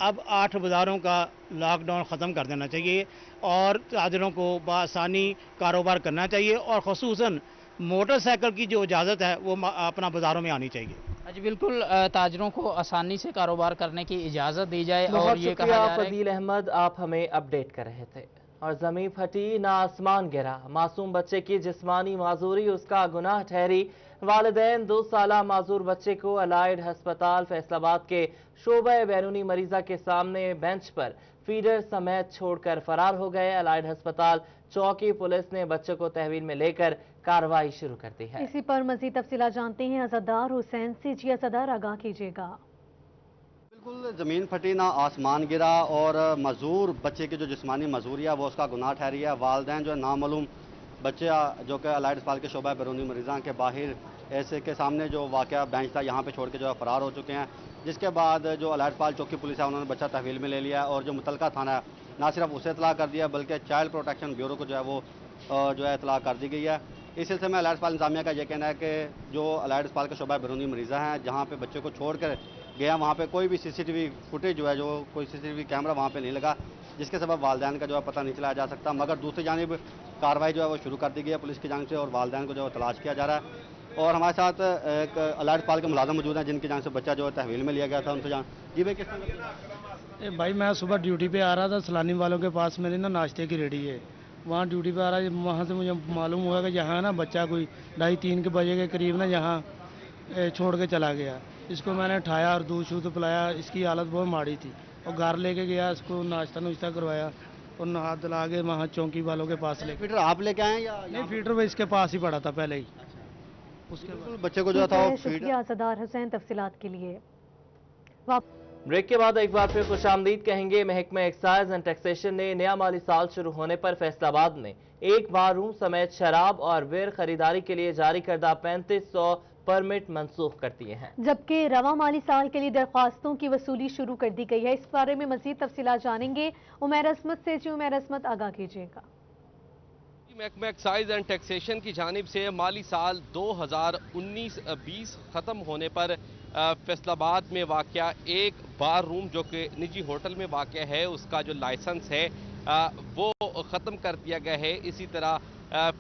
अब 8 बाज़ारों का लॉकडाउन ख़त्म कर देना चाहिए और ताजरों को बआसानी कारोबार करना चाहिए और ख़ुसूसन मोटरसाइकिल की जो इजाज़त है वो अपना बाज़ारों में आनी चाहिए। जी बिल्कुल, ताजरों को आसानी से कारोबार करने की इजाज़त दी जाए। बहुत और ये कहा शुक्रिया जा रहा है फजील अहमद, आप हमें अपडेट कर रहे थे। और ज़मीन फटी ना आसमान गिरा, मासूम बच्चे की जिस्मानी माजूरी उसका गुनाह ठहरी। वालिदैन 2 साला माजूर बच्चे को अलाइड हस्पताल फैसलाबाद के शोबे बैरूनी मरीजा के सामने बेंच पर फीडर समेत छोड़कर फरार हो गए। अलाइड हस्पताल चौकी पुलिस ने बच्चे को तहवील में लेकर कार्रवाई शुरू कर दी है। इसी पर मजीद तफसीलात जानते हैं अज़दार हुसैन से। जी अज़दार, आगाह कीजिएगा। बिल्कुल, ज़मीन फटी ना आसमान गिरा और मजूर बच्चे की जो जिस्मानी मजूरी है वो उसका गुनाह ठहरी है। वालिदैन जो है नामालूम बच्चे जो कि अलाइड अस्पताल के शोबा बैरूनी मरीज़ा के बाहर ऐसे के सामने जो वाक़या बेंच था यहाँ पे छोड़ के जो है फरार हो चुके हैं, जिसके बाद जो अलाइड अस्पताल चौकी पुलिस है उन्होंने बच्चा तहवील में ले लिया और जो मुतलका थाना है ना सिर्फ उसे इतला कर दिया बल्कि चाइल्ड प्रोटेक्शन ब्यूरो को जो है वो जो है इतला कर दी गई है। इस सिलसिले में अलाइड अस्पताल इंतजामिया का यह कहना है कि जो अलाइड अस्पताल के शोबा बैरूनी मरीज़ा हैं जहाँ पे बच्चे को छोड़ कर गया वहाँ पे कोई भी सीसीटीवी फुटेज जो है जो कोई सीसीटीवी कैमरा वहाँ पे नहीं लगा, जिसके सबब वालिदैन का जो है पता नहीं चलाया जा सकता। मगर दूसरी जानिब कार्रवाई जो है वो शुरू कर दी गई है पुलिस की जानिब से और वालिदैन को जो है तलाश किया जा रहा है। और हमारे साथ एक अलाइड अस्पताल के मुलाजिम मौजूद हैं जिनकी जानिब से बच्चा जो है तहवील में लिया गया था। उनसे जान जी भाई किस तरह? भाई मैं सुबह ड्यूटी पे आ रहा था, सलानी वालों के पास मेरी ना नाश्ते की रेडी है, वहाँ ड्यूटी पे आ रहा है। वहाँ से मुझे मालूम हुआ कि यहाँ ना बच्चा कोई 2:30-3 के बजे के करीब ना यहाँ छोड़ के चला गया। इसको मैंने उठाया और दूध शूध पिलाया, इसकी हालत बहुत माड़ी थी और घर लेके गया, इसको नाश्ता नुश्ता करवाया और नहा धुला के वहाँ चौकी वालों के पास ले। फीडर आप लेके आए या नहीं? फीडर वो इसके पास ही पड़ा था पहले ही। उसके बच्चे को जो था वो शुक्रिया अज़दार हुसैन तफसीलात के लिए। ब्रेक के बाद एक बार फिर खुशामदीद कहेंगे। महकमा एक्साइज एंड टैक्सेशन ने नया माली साल शुरू होने पर फैसलाबाद में एक बार रूम समेत शराब और बियर खरीदारी के लिए जारी करदा 3500 परमिट मंसूख कर दिए हैं, जबकि रवा माली साल के लिए दरख्वास्तों की वसूली शुरू कर दी गई है। इस बारे में मजीद तफसीलात जानेंगे उमैर असमत से। जी उमैर असमत, आगाह कीजिएगा। महकमा एक्साइज एंड टैक्सेशन की जानिब से माली साल 2019-20 ख़त्म होने पर फैसलाबाद में वाक़या एक बार रूम जो कि निजी होटल में वाक़या है उसका जो लाइसेंस है वो ख़त्म कर दिया गया है। इसी तरह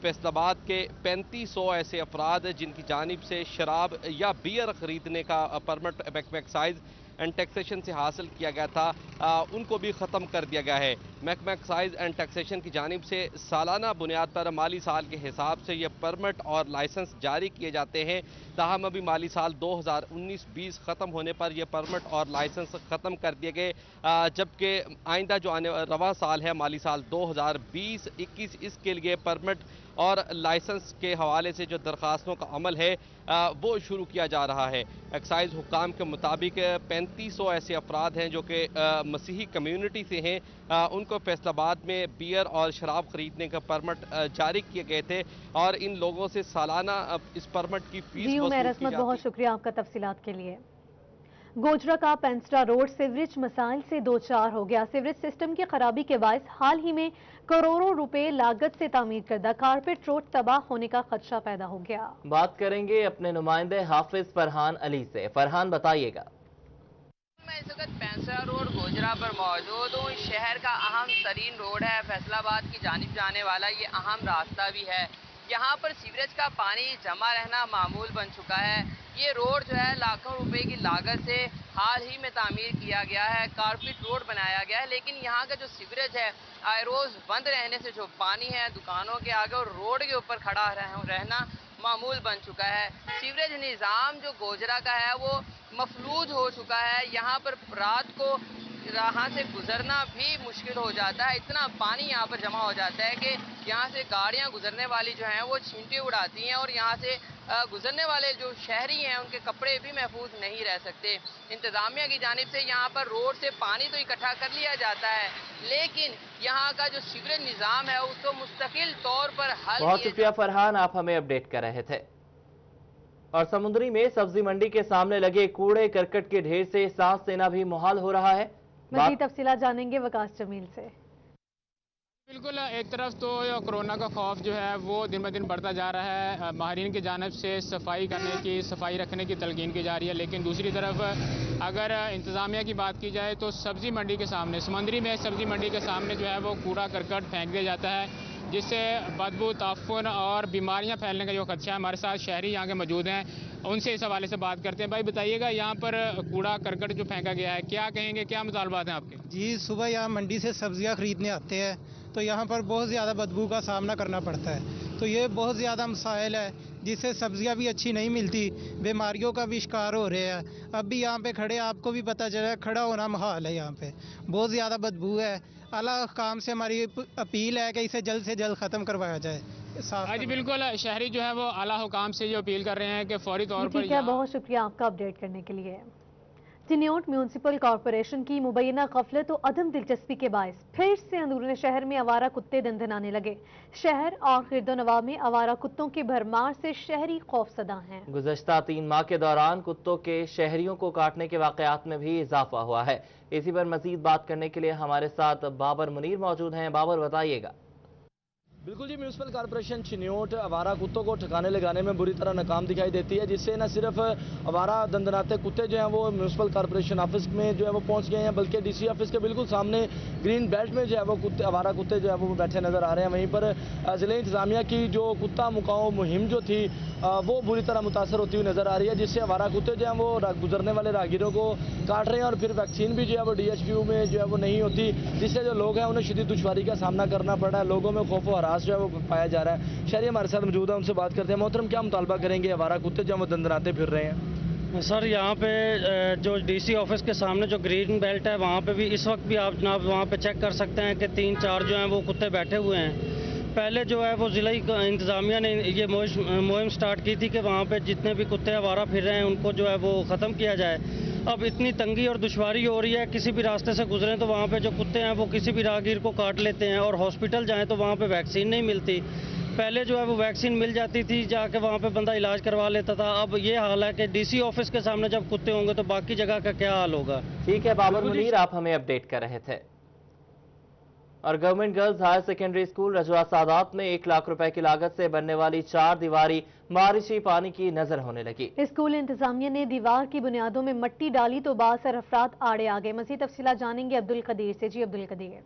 फैसलाबाद के 3500 ऐसे अफराद जिनकी जानिब से शराब या बियर ख़रीदने का परमिट महकमा एक्साइज एंड टैक्सेशन से हासिल किया गया था उनको भी ख़त्म कर दिया गया है। महकमा एक्साइज एंड टैक्सेशन की जानिब से सालाना बुनियाद पर माली साल के हिसाब से ये परमिट और लाइसेंस जारी किए जाते हैं। ताहम अभी माली साल 2019-20 ख़त्म होने पर यह परमिट और लाइसेंस ख़त्म कर दिए गए, जबकि आइंदा जो आने रवा साल है माली साल 2020-21 इसके लिए परमिट और लाइसेंस के हवाले से जो दरख्वास्तों का अमल है वो शुरू किया जा रहा है। एक्साइज हुकाम के मुताबिक 3500 ऐसे अफराद हैं जो कि मसीही कम्यूनिटी से हैं, उनको फैसलाबाद में बियर और शराब खरीदने का परमिट जारी किए गए थे और इन लोगों से सालाना इस परमिट की फीस बहुत शुक्रिया आपका तफसीलात के लिए। गोजरा का पेंस्ट्रा रोड सीवरेज मसाइल से दो चार हो गया। सीवरेज सिस्टम की खराबी के बायस हाल ही में करोड़ों रुपए लागत से तामीर करदा कारपेट रोड तबाह होने का खदशा पैदा हो गया। बात करेंगे अपने नुमाइंदे हाफिज फरहान अली से। फरहान बताइएगा। मैं इस वक्त पेंस्ट्रा रोड गोजरा पर मौजूद हूँ। शहर का अहम तरीन रोड है, फैसलाबाद की जानिब जाने वाला ये अहम रास्ता भी है। यहाँ पर सीवरेज का पानी जमा रहना मामूल बन चुका है। ये रोड जो है लाखों रुपए की लागत से हाल ही में तामीर किया गया है, कारपेट रोड बनाया गया है, लेकिन यहाँ का जो सीवरेज है आए रोज़ बंद रहने से जो पानी है दुकानों के आगे और रोड के ऊपर खड़ा रहना मामूल बन चुका है। सीवरेज निज़ाम जो गोजरा का है वो मफलूज हो चुका है। यहाँ पर रात को यहाँ से गुजरना भी मुश्किल हो जाता है, इतना पानी यहाँ पर जमा हो जाता है कि यहाँ से गाड़ियाँ गुजरने वाली जो हैं वो छींटे उड़ाती हैं और यहाँ से गुजरने वाले जो शहरी हैं उनके कपड़े भी महफूज नहीं रह सकते। इंतज़ामिया की जानिब से यहाँ पर रोड से पानी तो इकट्ठा कर लिया जाता है, लेकिन यहाँ का जो सीवरेज निज़ाम है उसको मुस्तकिल तौर पर हल। बहुत शुक्रिया फरहान, आप हमें अपडेट कर रहे थे। और समुद्री में सब्जी मंडी के सामने लगे कूड़े करकट के ढेर से सांस लेना भी मुहाल हो रहा है। मज़ीद तफसीलात जानेंगे वकास जमील से। बिल्कुल, एक तरफ तो कोरोना का खौफ जो है वो दिन ब दिन बढ़ता जा रहा है, माहिरीन की जानिब से सफाई रखने की तलकीन की जा रही है, लेकिन दूसरी तरफ अगर इंतज़ामिया की बात की जाए तो सब्ज़ी मंडी के सामने, समंदरी में सब्ज़ी मंडी के सामने जो है वो कूड़ा करकट फेंक दिया जाता है, जिससे बदबू, ताफुन और बीमारियां फैलने का जो खदशा है। हमारे साथ शहरी यहाँ के मौजूद हैं, उनसे इस हवाले से बात करते हैं। भाई बताइएगा, यहाँ पर कूड़ा करकट जो फेंका गया है, क्या कहेंगे, क्या मुतालबात हैं आपके? जी, सुबह यहाँ मंडी से सब्जियाँ खरीदने आते हैं तो यहाँ पर बहुत ज़्यादा बदबू का सामना करना पड़ता है, तो ये बहुत ज़्यादा मसाइल है, जिससे सब्जियां भी अच्छी नहीं मिलती, बीमारियों का भी शिकार हो रहे हैं। अब भी यहाँ पे खड़े आपको भी पता चला, खड़ा होना महाल है, यहाँ पे बहुत ज़्यादा बदबू है। आला काम से हमारी अपील है कि इसे जल्द से जल्द ख़त्म करवाया जाए। जी बिल्कुल, शहरी जो है वो आला हुकाम से ये अपील कर रहे हैं कि फौरी तौर पर। ठीक है, बहुत शुक्रिया आपका अपडेट करने के लिए। चिन्योट म्यूनसिपल कॉरपोरेशन की मुबैना गफलत और अदम दिलचस्पी के बायस फिर से अंदरूनी शहर में आवारा कुत्ते दंदनाने लगे। शहर और गिरदोनवा में आवारा कुत्तों की भरमार से शहरी खौफसदा हैं। गुज़श्ता 3 माह के दौरान कुत्तों के शहरियों को काटने के वाक़यात में भी इजाफा हुआ है। इसी पर मजीद बात करने के लिए हमारे साथ बाबर मुनीर मौजूद हैं। बाबर, बताइएगा। बिल्कुल जी, म्यूनसिपल कॉर्पोरेशन चिन्योट आवारा कुत्तों को ठिकाने लगाने में बुरी तरह नाकाम दिखाई देती है, जिससे न सिर्फ आवारा दंदनाते कुत्ते जो हैं वो म्यूनसिपल कॉर्पोरेशन ऑफिस में जो है वो पहुंच गए हैं, बल्कि डीसी ऑफिस के बिल्कुल सामने ग्रीन बेल्ट में जो है वो आवारा कुत्ते जो है वो बैठे नजर आ रहे हैं। वहीं पर ज़िले इंतजामिया की जो कुत्ता मुकाओ मुहिम जो थी वो बुरी तरह मुतासर होती हुई नजर आ रही है, जिससे आवारा कुत्ते जो हैं वो गुजरने वाले राहगीरों को काट रहे हैं और फिर वैक्सीन भी जो है वो DHQ में जो है वो नहीं होती, जिससे जो लोग हैं उन्हें शदीद दुश्वारी का सामना करना पड़ रहा है। लोगों में खौफ व हरास जो है वो पाया जा रहा है। शहरी हमारे साथ मौजूद है, उनसे बात करते हैं। मोहतरम, क्या मुतालबा करेंगे? आवारा कुत्ते जो वो दंदनाते फिर रहे हैं। सर, यहाँ पे जो डीसी ऑफिस के सामने जो ग्रीन बेल्ट है वहाँ पे भी इस वक्त भी आप जनाब वहाँ पे चेक कर सकते हैं कि 3-4 जो हैं वो कुत्ते बैठे हुए हैं। पहले जो है वो ज़िला इंतज़ामिया ने ये मुहिम स्टार्ट की थी कि वहाँ पे जितने भी कुत्ते आवारा फिर रहे हैं उनको जो है वो ख़त्म किया जाए। अब इतनी तंगी और दुश्वारी हो रही है, किसी भी रास्ते से गुजरें तो वहाँ पे जो कुत्ते हैं वो किसी भी राहगीर को काट लेते हैं, और हॉस्पिटल जाएँ तो वहाँ पे वैक्सीन नहीं मिलती। पहले जो है वो वैक्सीन मिल जाती थी, जाके वहाँ पे बंदा इलाज करवा लेता था। अब ये हाल है कि डीसी ऑफिस के सामने जब कुत्ते होंगे तो बाकी जगह का क्या हाल होगा। ठीक है बाबर मुनीर, आप हमें अपडेट कर रहे थे। और government girls higher secondary school Rajwa Sadat में 1 लाख रुपए की लागत से बनने वाली 4 दीवारी बारिशी पानी की नजर होने लगी। स्कूल इंतजामिया ने दीवार की बुनियादों में मट्टी डाली तो बासर अफराद आड़े आ गए। मज़ीद तफसीलात जानेंगे अब्दुल कदीर से। जी अब्दुल कदीर।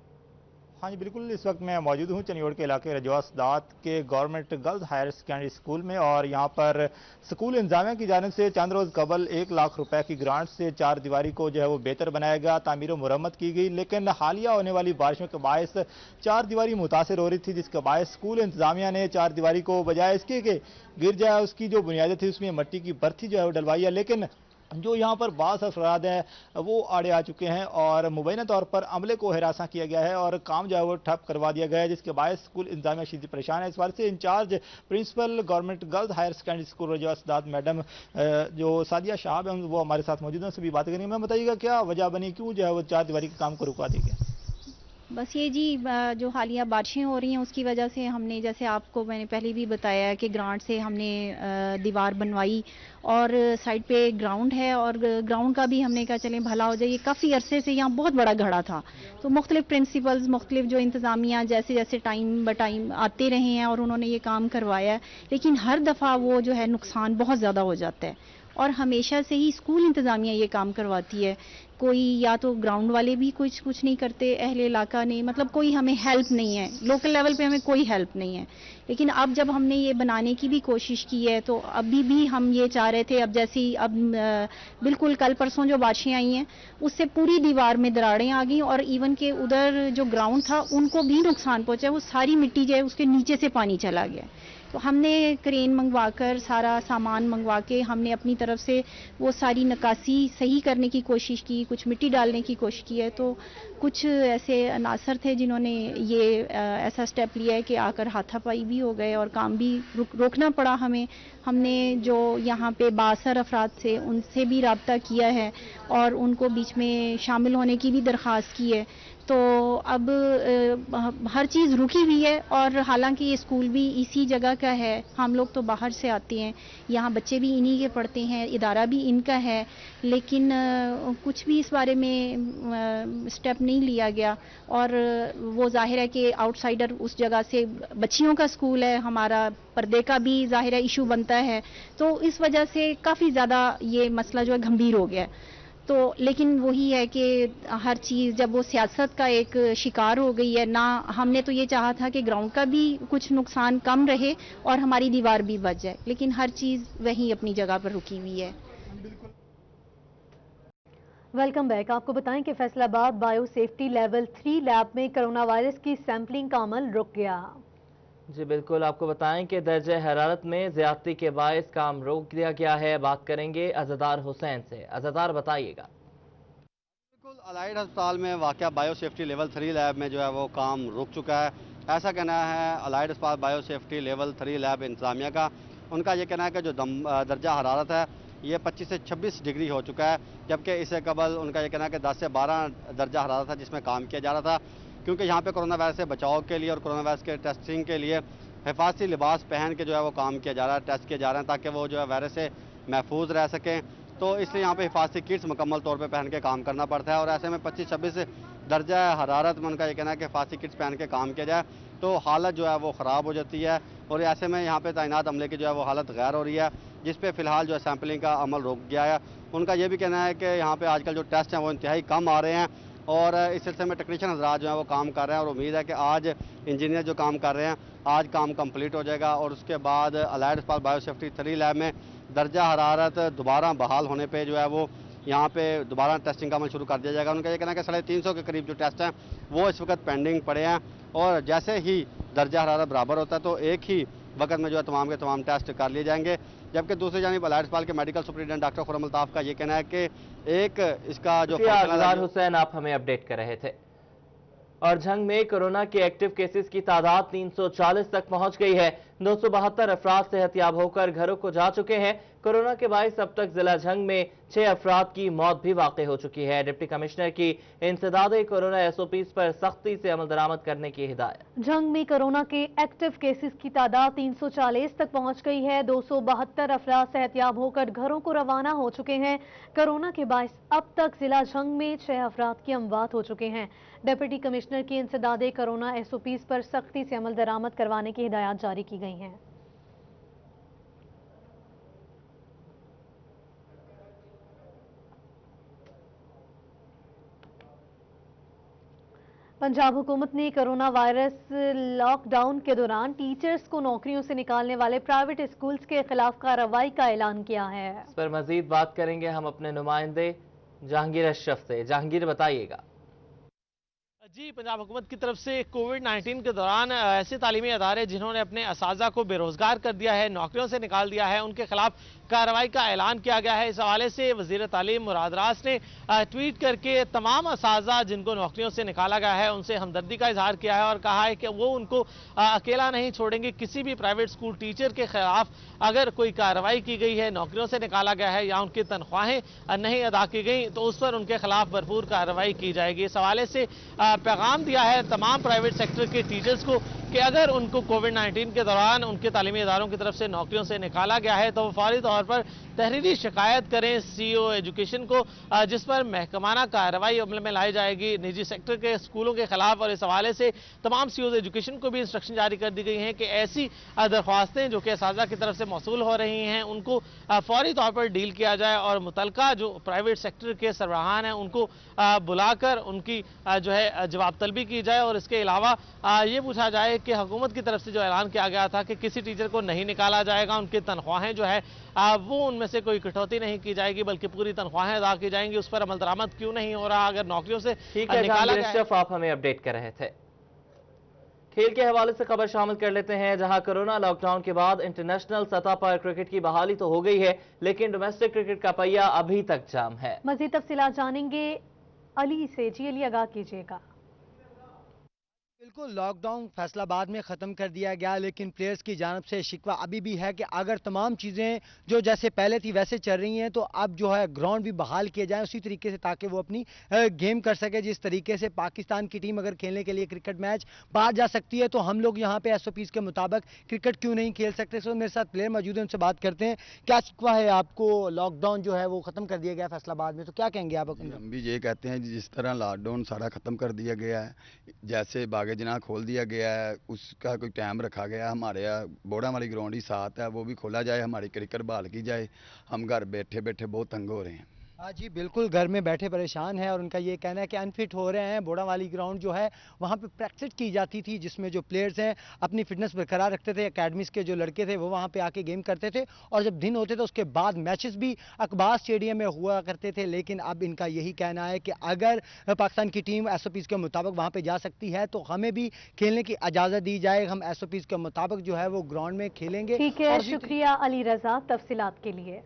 हाँ जी बिल्कुल, इस वक्त मैं मौजूद हूँ चिन्योट के इलाके रजवा सादात के government girls higher secondary school में, और यहाँ पर स्कूल इंतजामिया की जानिब से चंद रोज़ कबल 1 लाख रुपए की ग्रांट से 4 दीवारी को जो है वो बेहतर बनाया गया, तामीर और मुरम्मत की गई। लेकिन हालिया होने वाली बारिशों के बायस 4 दीवारी मुतासर हो रही थी, जिसके बायस स्कूल इंतजामिया ने 4 दीवारी को बजाय इसके कि गिर जाए उसकी जो बुनियादें थी उसमें मट्टी की बर्थी जो है वो डलवाई है। लेकिन जो यहाँ पर बास अफराद हैं वो आड़े आ चुके हैं और मुबैना तौर पर अमले को हिरासा किया गया है और काम जो है वो ठप करवा दिया गया है, जिसके बायस स्कूल इंतजामिया शदीद परेशान है। इस बार से incharge principal government girls higher secondary school Rajwa Sadat madam जो सादिया शाहब हैं वो हमारे साथ मौजूद हैं, उनसे भी बात करेंगे। मैं बताइएगा क्या वजह बनी, क्यों जो है वो 4 दीवारी के काम को रुकवा दिया गया? बस ये जी, जो हालिया बारिशें हो रही हैं उसकी वजह से हमने, जैसे आपको मैंने पहले भी बताया कि ग्रांट से हमने दीवार बनवाई, और साइड पे ग्राउंड है और ग्राउंड का भी हमने कहा चलें भला हो जाए। ये काफ़ी अरसे से यहाँ बहुत बड़ा घड़ा था, तो मुख्तलिफ प्रिंसिपल्स, मुख्तलिफ जो इंतज़ामिया जैसे जैसे टाइम ब टाइम आते रहे हैं और उन्होंने ये काम करवाया है, लेकिन हर दफ़ा वो जो है नुकसान बहुत ज़्यादा हो जाता है। और हमेशा से ही स्कूल इंतज़ामिया ये काम करवाती है, कोई या तो ग्राउंड वाले भी कुछ नहीं करते, अहले इलाका ने, मतलब कोई हमें हेल्प नहीं है, लोकल लेवल पे हमें कोई हेल्प नहीं है। लेकिन अब जब हमने ये बनाने की भी कोशिश की है तो अभी भी हम ये चाह रहे थे, अब जैसी अब बिल्कुल कल परसों जो बारिशें आई हैं उससे पूरी दीवार में दरारें आ गई, और इवन के उधर जो ग्राउंड था उनको भी नुकसान पहुंचा, वो सारी मिट्टी जो है उसके नीचे से पानी चला गया। तो हमने क्रेन मंगवाकर सारा सामान मंगवा के हमने अपनी तरफ से वो सारी नकासी सही करने की कोशिश की, कुछ मिट्टी डालने की कोशिश की है। तो कुछ ऐसे अनासर थे जिन्होंने ये ऐसा स्टेप लिया है कि आकर हाथापाई भी हो गए और काम भी रोकना पड़ा हमें। हमने जो यहाँ पे बासर अफराद से उनसे भी रब्ता किया है और उनको बीच में शामिल होने की भी दरख्वास्त की है। तो अब हर चीज़ रुकी हुई है और हालांकि ये स्कूल भी इसी जगह का है, हम लोग तो बाहर से आते हैं, यहाँ बच्चे भी इन्हीं के पढ़ते हैं, इदारा भी इनका है, लेकिन कुछ भी इस बारे में स्टेप नहीं लिया गया। और वो जाहिर है कि आउटसाइडर उस जगह से, बच्चियों का स्कूल है, हमारा पर्दे का भी जाहिर है इशू बनता है, तो इस वजह से काफ़ी ज़्यादा ये मसला जो है गंभीर हो गया है। तो लेकिन वही है कि हर चीज़ जब वो सियासत का एक शिकार हो गई है ना, हमने तो ये चाहा था कि ग्राउंड का भी कुछ नुकसान कम रहे और हमारी दीवार भी बच जाए, लेकिन हर चीज़ वहीं अपनी जगह पर रुकी हुई है। Welcome back. आपको बताएं कि Faisalabad bio safety level 3 lab में कोरोना वायरस की सैंपलिंग का अमल रुक गया। जी बिल्कुल, आपको बताएं कि दर्जे हरारत में ज्यादती के बायस काम रोक दिया गया है। बात करेंगे अज़दार हुसैन से। अज़दार बताइएगा। बिल्कुल, अलाइड अस्पताल में वाक़या बायो सेफ्टी लेवल 3 लैब में जो है वो काम रुक चुका है। ऐसा कहना है अलाइड अस्पताल बायो सेफ्टी लेवल 3 लैब इंतजामिया का। उनका ये कहना है कि जो दर्जा हरारत है ये 25 से 26 डिग्री हो चुका है, जबकि इससे कबल उनका ये कहना है कि 10 से 12 दर्जा हरारत था जिसमें काम किया जा रहा था। क्योंकि यहाँ पे कोरोना वायरस से बचाव के लिए और कोरोना वायरस के टेस्टिंग के लिए हिफाजती लिबास पहन के जो है वो काम किया जा रहा है, टेस्ट किए जा रहे हैं ताकि वो जो है वायरस से महफूज रह सकें। तो इसलिए यहाँ पे हिफाजती किट्स मुकम्मल तौर पे पहन के काम करना पड़ता है और ऐसे में 25-26 दर्जा हरारत में उनका ये कहना है कि हिफाजती किट्स पहन के काम किया जाए तो हालत जो है वो ख़राब हो जाती है। और ऐसे में यहाँ पे तैनात अमले की जो है वो हालत गैर हो रही है, जिस पे फ़िलहाल जो है सैम्पलिंग का अमल रुक गया है। उनका ये भी कहना है कि यहाँ पे आजकल जो टेस्ट हैं वो इंतहाई कम आ रहे हैं और इस सिलसिले में टेक्नीशियन हज़रात जो है वो काम कर रहे हैं और उम्मीद है कि आज इंजीनियर जो काम कर रहे हैं आज काम कंप्लीट हो जाएगा और उसके बाद अलाइड अस्पताल बायो सेफ्टी 3 लैब में दर्जा हरारत दोबारा बहाल होने पे जो है वो यहाँ पे दोबारा टेस्टिंग का अमल शुरू कर दिया जाएगा। उनका ये कहना है कि 350 के करीब जो टेस्ट हैं वो इस वक्त पेंडिंग पड़े हैं और जैसे ही दर्जा हरारत बराबर होता है तो एक ही वक्त में जो है तमाम के तमाम टेस्ट कर लिए जाएंगे। जबकि दूसरी जानिब अलाइड अस्पताल के medical superintendent doctor Khurram Altaf का ये कहना है कि एक इसका जो अज़दार हुसैन आप हमें अपडेट कर रहे थे। और झंग में कोरोना के एक्टिव केसेस की तादाद 340 तक पहुंच गई है। 272 अफराद सेहतयाब होकर घरों को जा चुके हैं। कोरोना के बायस अब तक जिला झंग में 6 अफराद की मौत भी वाक़ हो चुकी है। डिप्टी कमिश्नर की इंसदादे कोरोना SOPs पर सख्ती से अमल दरामद करने की हिदायत। झंग में कोरोना के एक्टिव केसेस की तादाद 340 तक पहुंच गई है। 272 अफराद सेहतयाब होकर घरों को रवाना हो चुके हैं। कोरोना के बायस अब तक जिला झंग में 6 अफराद की अमवात हो चुके हैं। डिप्टी कमिश्नर की इंसदादे कोरोना SOPs पर सख्ती से अमल दरामद करवाने की हिदायत जारी की गई हैं। पंजाब हुकूमत ने कोरोना वायरस लॉकडाउन के दौरान टीचर्स को नौकरियों से निकालने वाले प्राइवेट स्कूल्स के खिलाफ कार्रवाई का ऐलान किया है। इस पर मजीद बात करेंगे हम अपने नुमाइंदे जहांगीर अशरफ से। जहांगीर बताइएगा। जी, पंजाब हुकूमत की तरफ से कोविड-19 के दौरान ऐसे तालीमी अदारे जिन्होंने अपने असातिज़ा को बेरोजगार कर दिया है, नौकरियों से निकाल दिया है, उनके खिलाफ कार्रवाई का ऐलान किया गया है। इस हवाले से वज़ीर तालीम मुराद रास ने ट्वीट करके तमाम असातिज़ा जिनको नौकरियों से निकाला गया है उनसे हमदर्दी का इजहार किया है और कहा है कि वो उनको अकेला नहीं छोड़ेंगे। किसी भी प्राइवेट स्कूल टीचर के खिलाफ अगर कोई कार्रवाई की गई है, नौकरियों से निकाला गया है या उनकी तनख्वाहें नहीं अदा की गई तो उस पर उनके खिलाफ भरपूर कार्रवाई की जाएगी। इस हवाले से पैगाम दिया है तमाम प्राइवेट सेक्टर के टीचर्स को कि अगर उनको कोविड-19 के दौरान उनके तालीमी इदारों की तरफ से नौकरियों से निकाला गया है तो वो फौरी तौर पर तहरीरी शिकायत करें CEO एजुकेशन को, जिस पर महकमाना कार्रवाई अमल में लाई जाएगी निजी सेक्टर के स्कूलों के खिलाफ। और इस हवाले से तमाम CEO एजुकेशन को भी इंस्ट्रक्शन जारी कर दी गई हैं कि ऐसी दरख्वास्तें जो कि असातिज़ा की तरफ से मौसूल हो रही हैं उनको फौरी तौर पर डील किया जाए और मुतलका जो प्राइवेट सेक्टर के सरबराहान हैं उनको बुलाकर उनकी जो है जवाब तलबी की जाए। और इसके अलावा ये पूछा जाए कि हुकूमत की तरफ से जो ऐलान किया गया था कि किसी टीचर को नहीं निकाला जाएगा, उनकी तनख्वाहें जो है वो उनमें से कोई कटौती नहीं की जाएगी बल्कि पूरी तनख्वाहें अदा की जाएंगी, उस पर अमल दरामद क्यों नहीं हो रहा अगर नौकरियों से निकाला गया। आप हमें अपडेट कर रहे थे। खेल के हवाले से खबर शामिल कर लेते हैं, जहां कोरोना लॉकडाउन के बाद इंटरनेशनल सतह पर क्रिकेट की बहाली तो हो गई है लेकिन डोमेस्टिक क्रिकेट का पहिया अभी तक जाम है। मजीद तफसीलात जानेंगे अली से। जी अली, आगाह कीजिएगा। بالکل لاک ڈاؤن فیصل آباد میں ختم کر دیا گیا، لیکن پلیئرز کی جانب سے شکوہ ابھی بھی ہے کہ اگر تمام چیزیں جو جیسے پہلے تھی ویسے چل رہی ہیں تو اب جو ہے گراؤنڈ بھی بحال کیے جائیں اسی طریقے سے، تاکہ وہ اپنی گیم کر سکے. جس طریقے سے پاکستان کی ٹیم اگر کھیلنے کے لیے کرکٹ میچ باہر جا سکتی ہے تو ہم لوگ یہاں پہ ایس او پیز کے مطابق کرکٹ کیوں نہیں کھیل سکتے. سو میرے ساتھ پلیئر موجود ہیں، ان سے بات کرتے ہیں. کیا شکوہ ہے آپ کو؟ لاک ڈاؤن جو ہے وہ ختم کر دیا گیا فیصل آباد میں، تو کیا کہیں گے آپ؟ ہم بھی یہ کہتے ہیں جس طرح لاک ڈاؤن سارا ختم کر دیا گیا ہے، جیسے باغ جناح کھول دیا گیا ہے، اس کا کوئی ٹائم رکھا گیا ہے. ہمارے بوڑا والی گراؤنڈ ہی ساتھ ہے، وہ بھی کھولا جائے، ہماری کرکٹ بحال کی جائے. ہم گھر بیٹھے بیٹھے بہت تنگ ہو رہے ہیں. ہاں جی بالکل، گھر میں بیٹھے پریشان ہیں اور ان کا یہ کہنا ہے کہ انفٹ ہو رہے ہیں. بوڑا والی گراؤنڈ جو ہے وہاں پہ پریکٹس کی جاتی تھی، جس میں جو پلیئرز ہیں اپنی فٹنس برقرار رکھتے تھے. اکیڈمیز کے جو لڑکے تھے وہ وہاں پہ آ کے گیم کرتے تھے، اور جب دن ہوتے تھے اس کے بعد میچز بھی اقبال اسٹیڈیم میں ہوا کرتے تھے. لیکن اب ان کا یہی کہنا ہے کہ اگر پاکستان کی ٹیم ایس او پیز کے مطابق وہاں پہ جا سکتی ہے تو ہمیں بھی کھیلنے کی اجازت دی جائے. ہم ایس او پیز کے مطابق جو ہے وہ گراؤنڈ میں کھیلیں گے. ٹھیک ہے، شکریہ علی رضا تفصیلات کے لیے.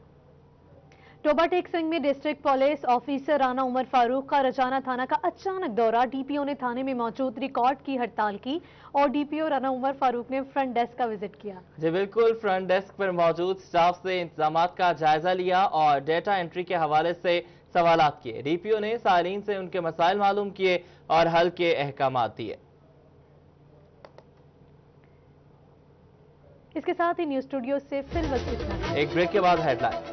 ٹوبہ ٹیک سنگھ میں ڈسٹرکٹ پولیس آفیسر رانا عمر فاروق کا رجانہ تھانہ کا اچانک دورہ. ڈی پی او نے تھانے میں موجود ریکارڈ کی ہڑتال کی اور ڈی پی او رانا عمر فاروق نے فرنٹ ڈیسک کا وزٹ کیا. جی بالکل، فرنٹ ڈیسک پر موجود سٹاف سے انتظامات کا جائزہ لیا اور ڈیٹا انٹری کے حوالے سے سوالات کیے. ڈی پی او نے سائلین سے ان کے مسائل معلوم کیے اور حل کے احکامات دیے. اس کے ساتھ ہی نیوز اسٹوڈیو سے فی الوقت اتنا. ایک بریک کے بعد ہیڈ لائن.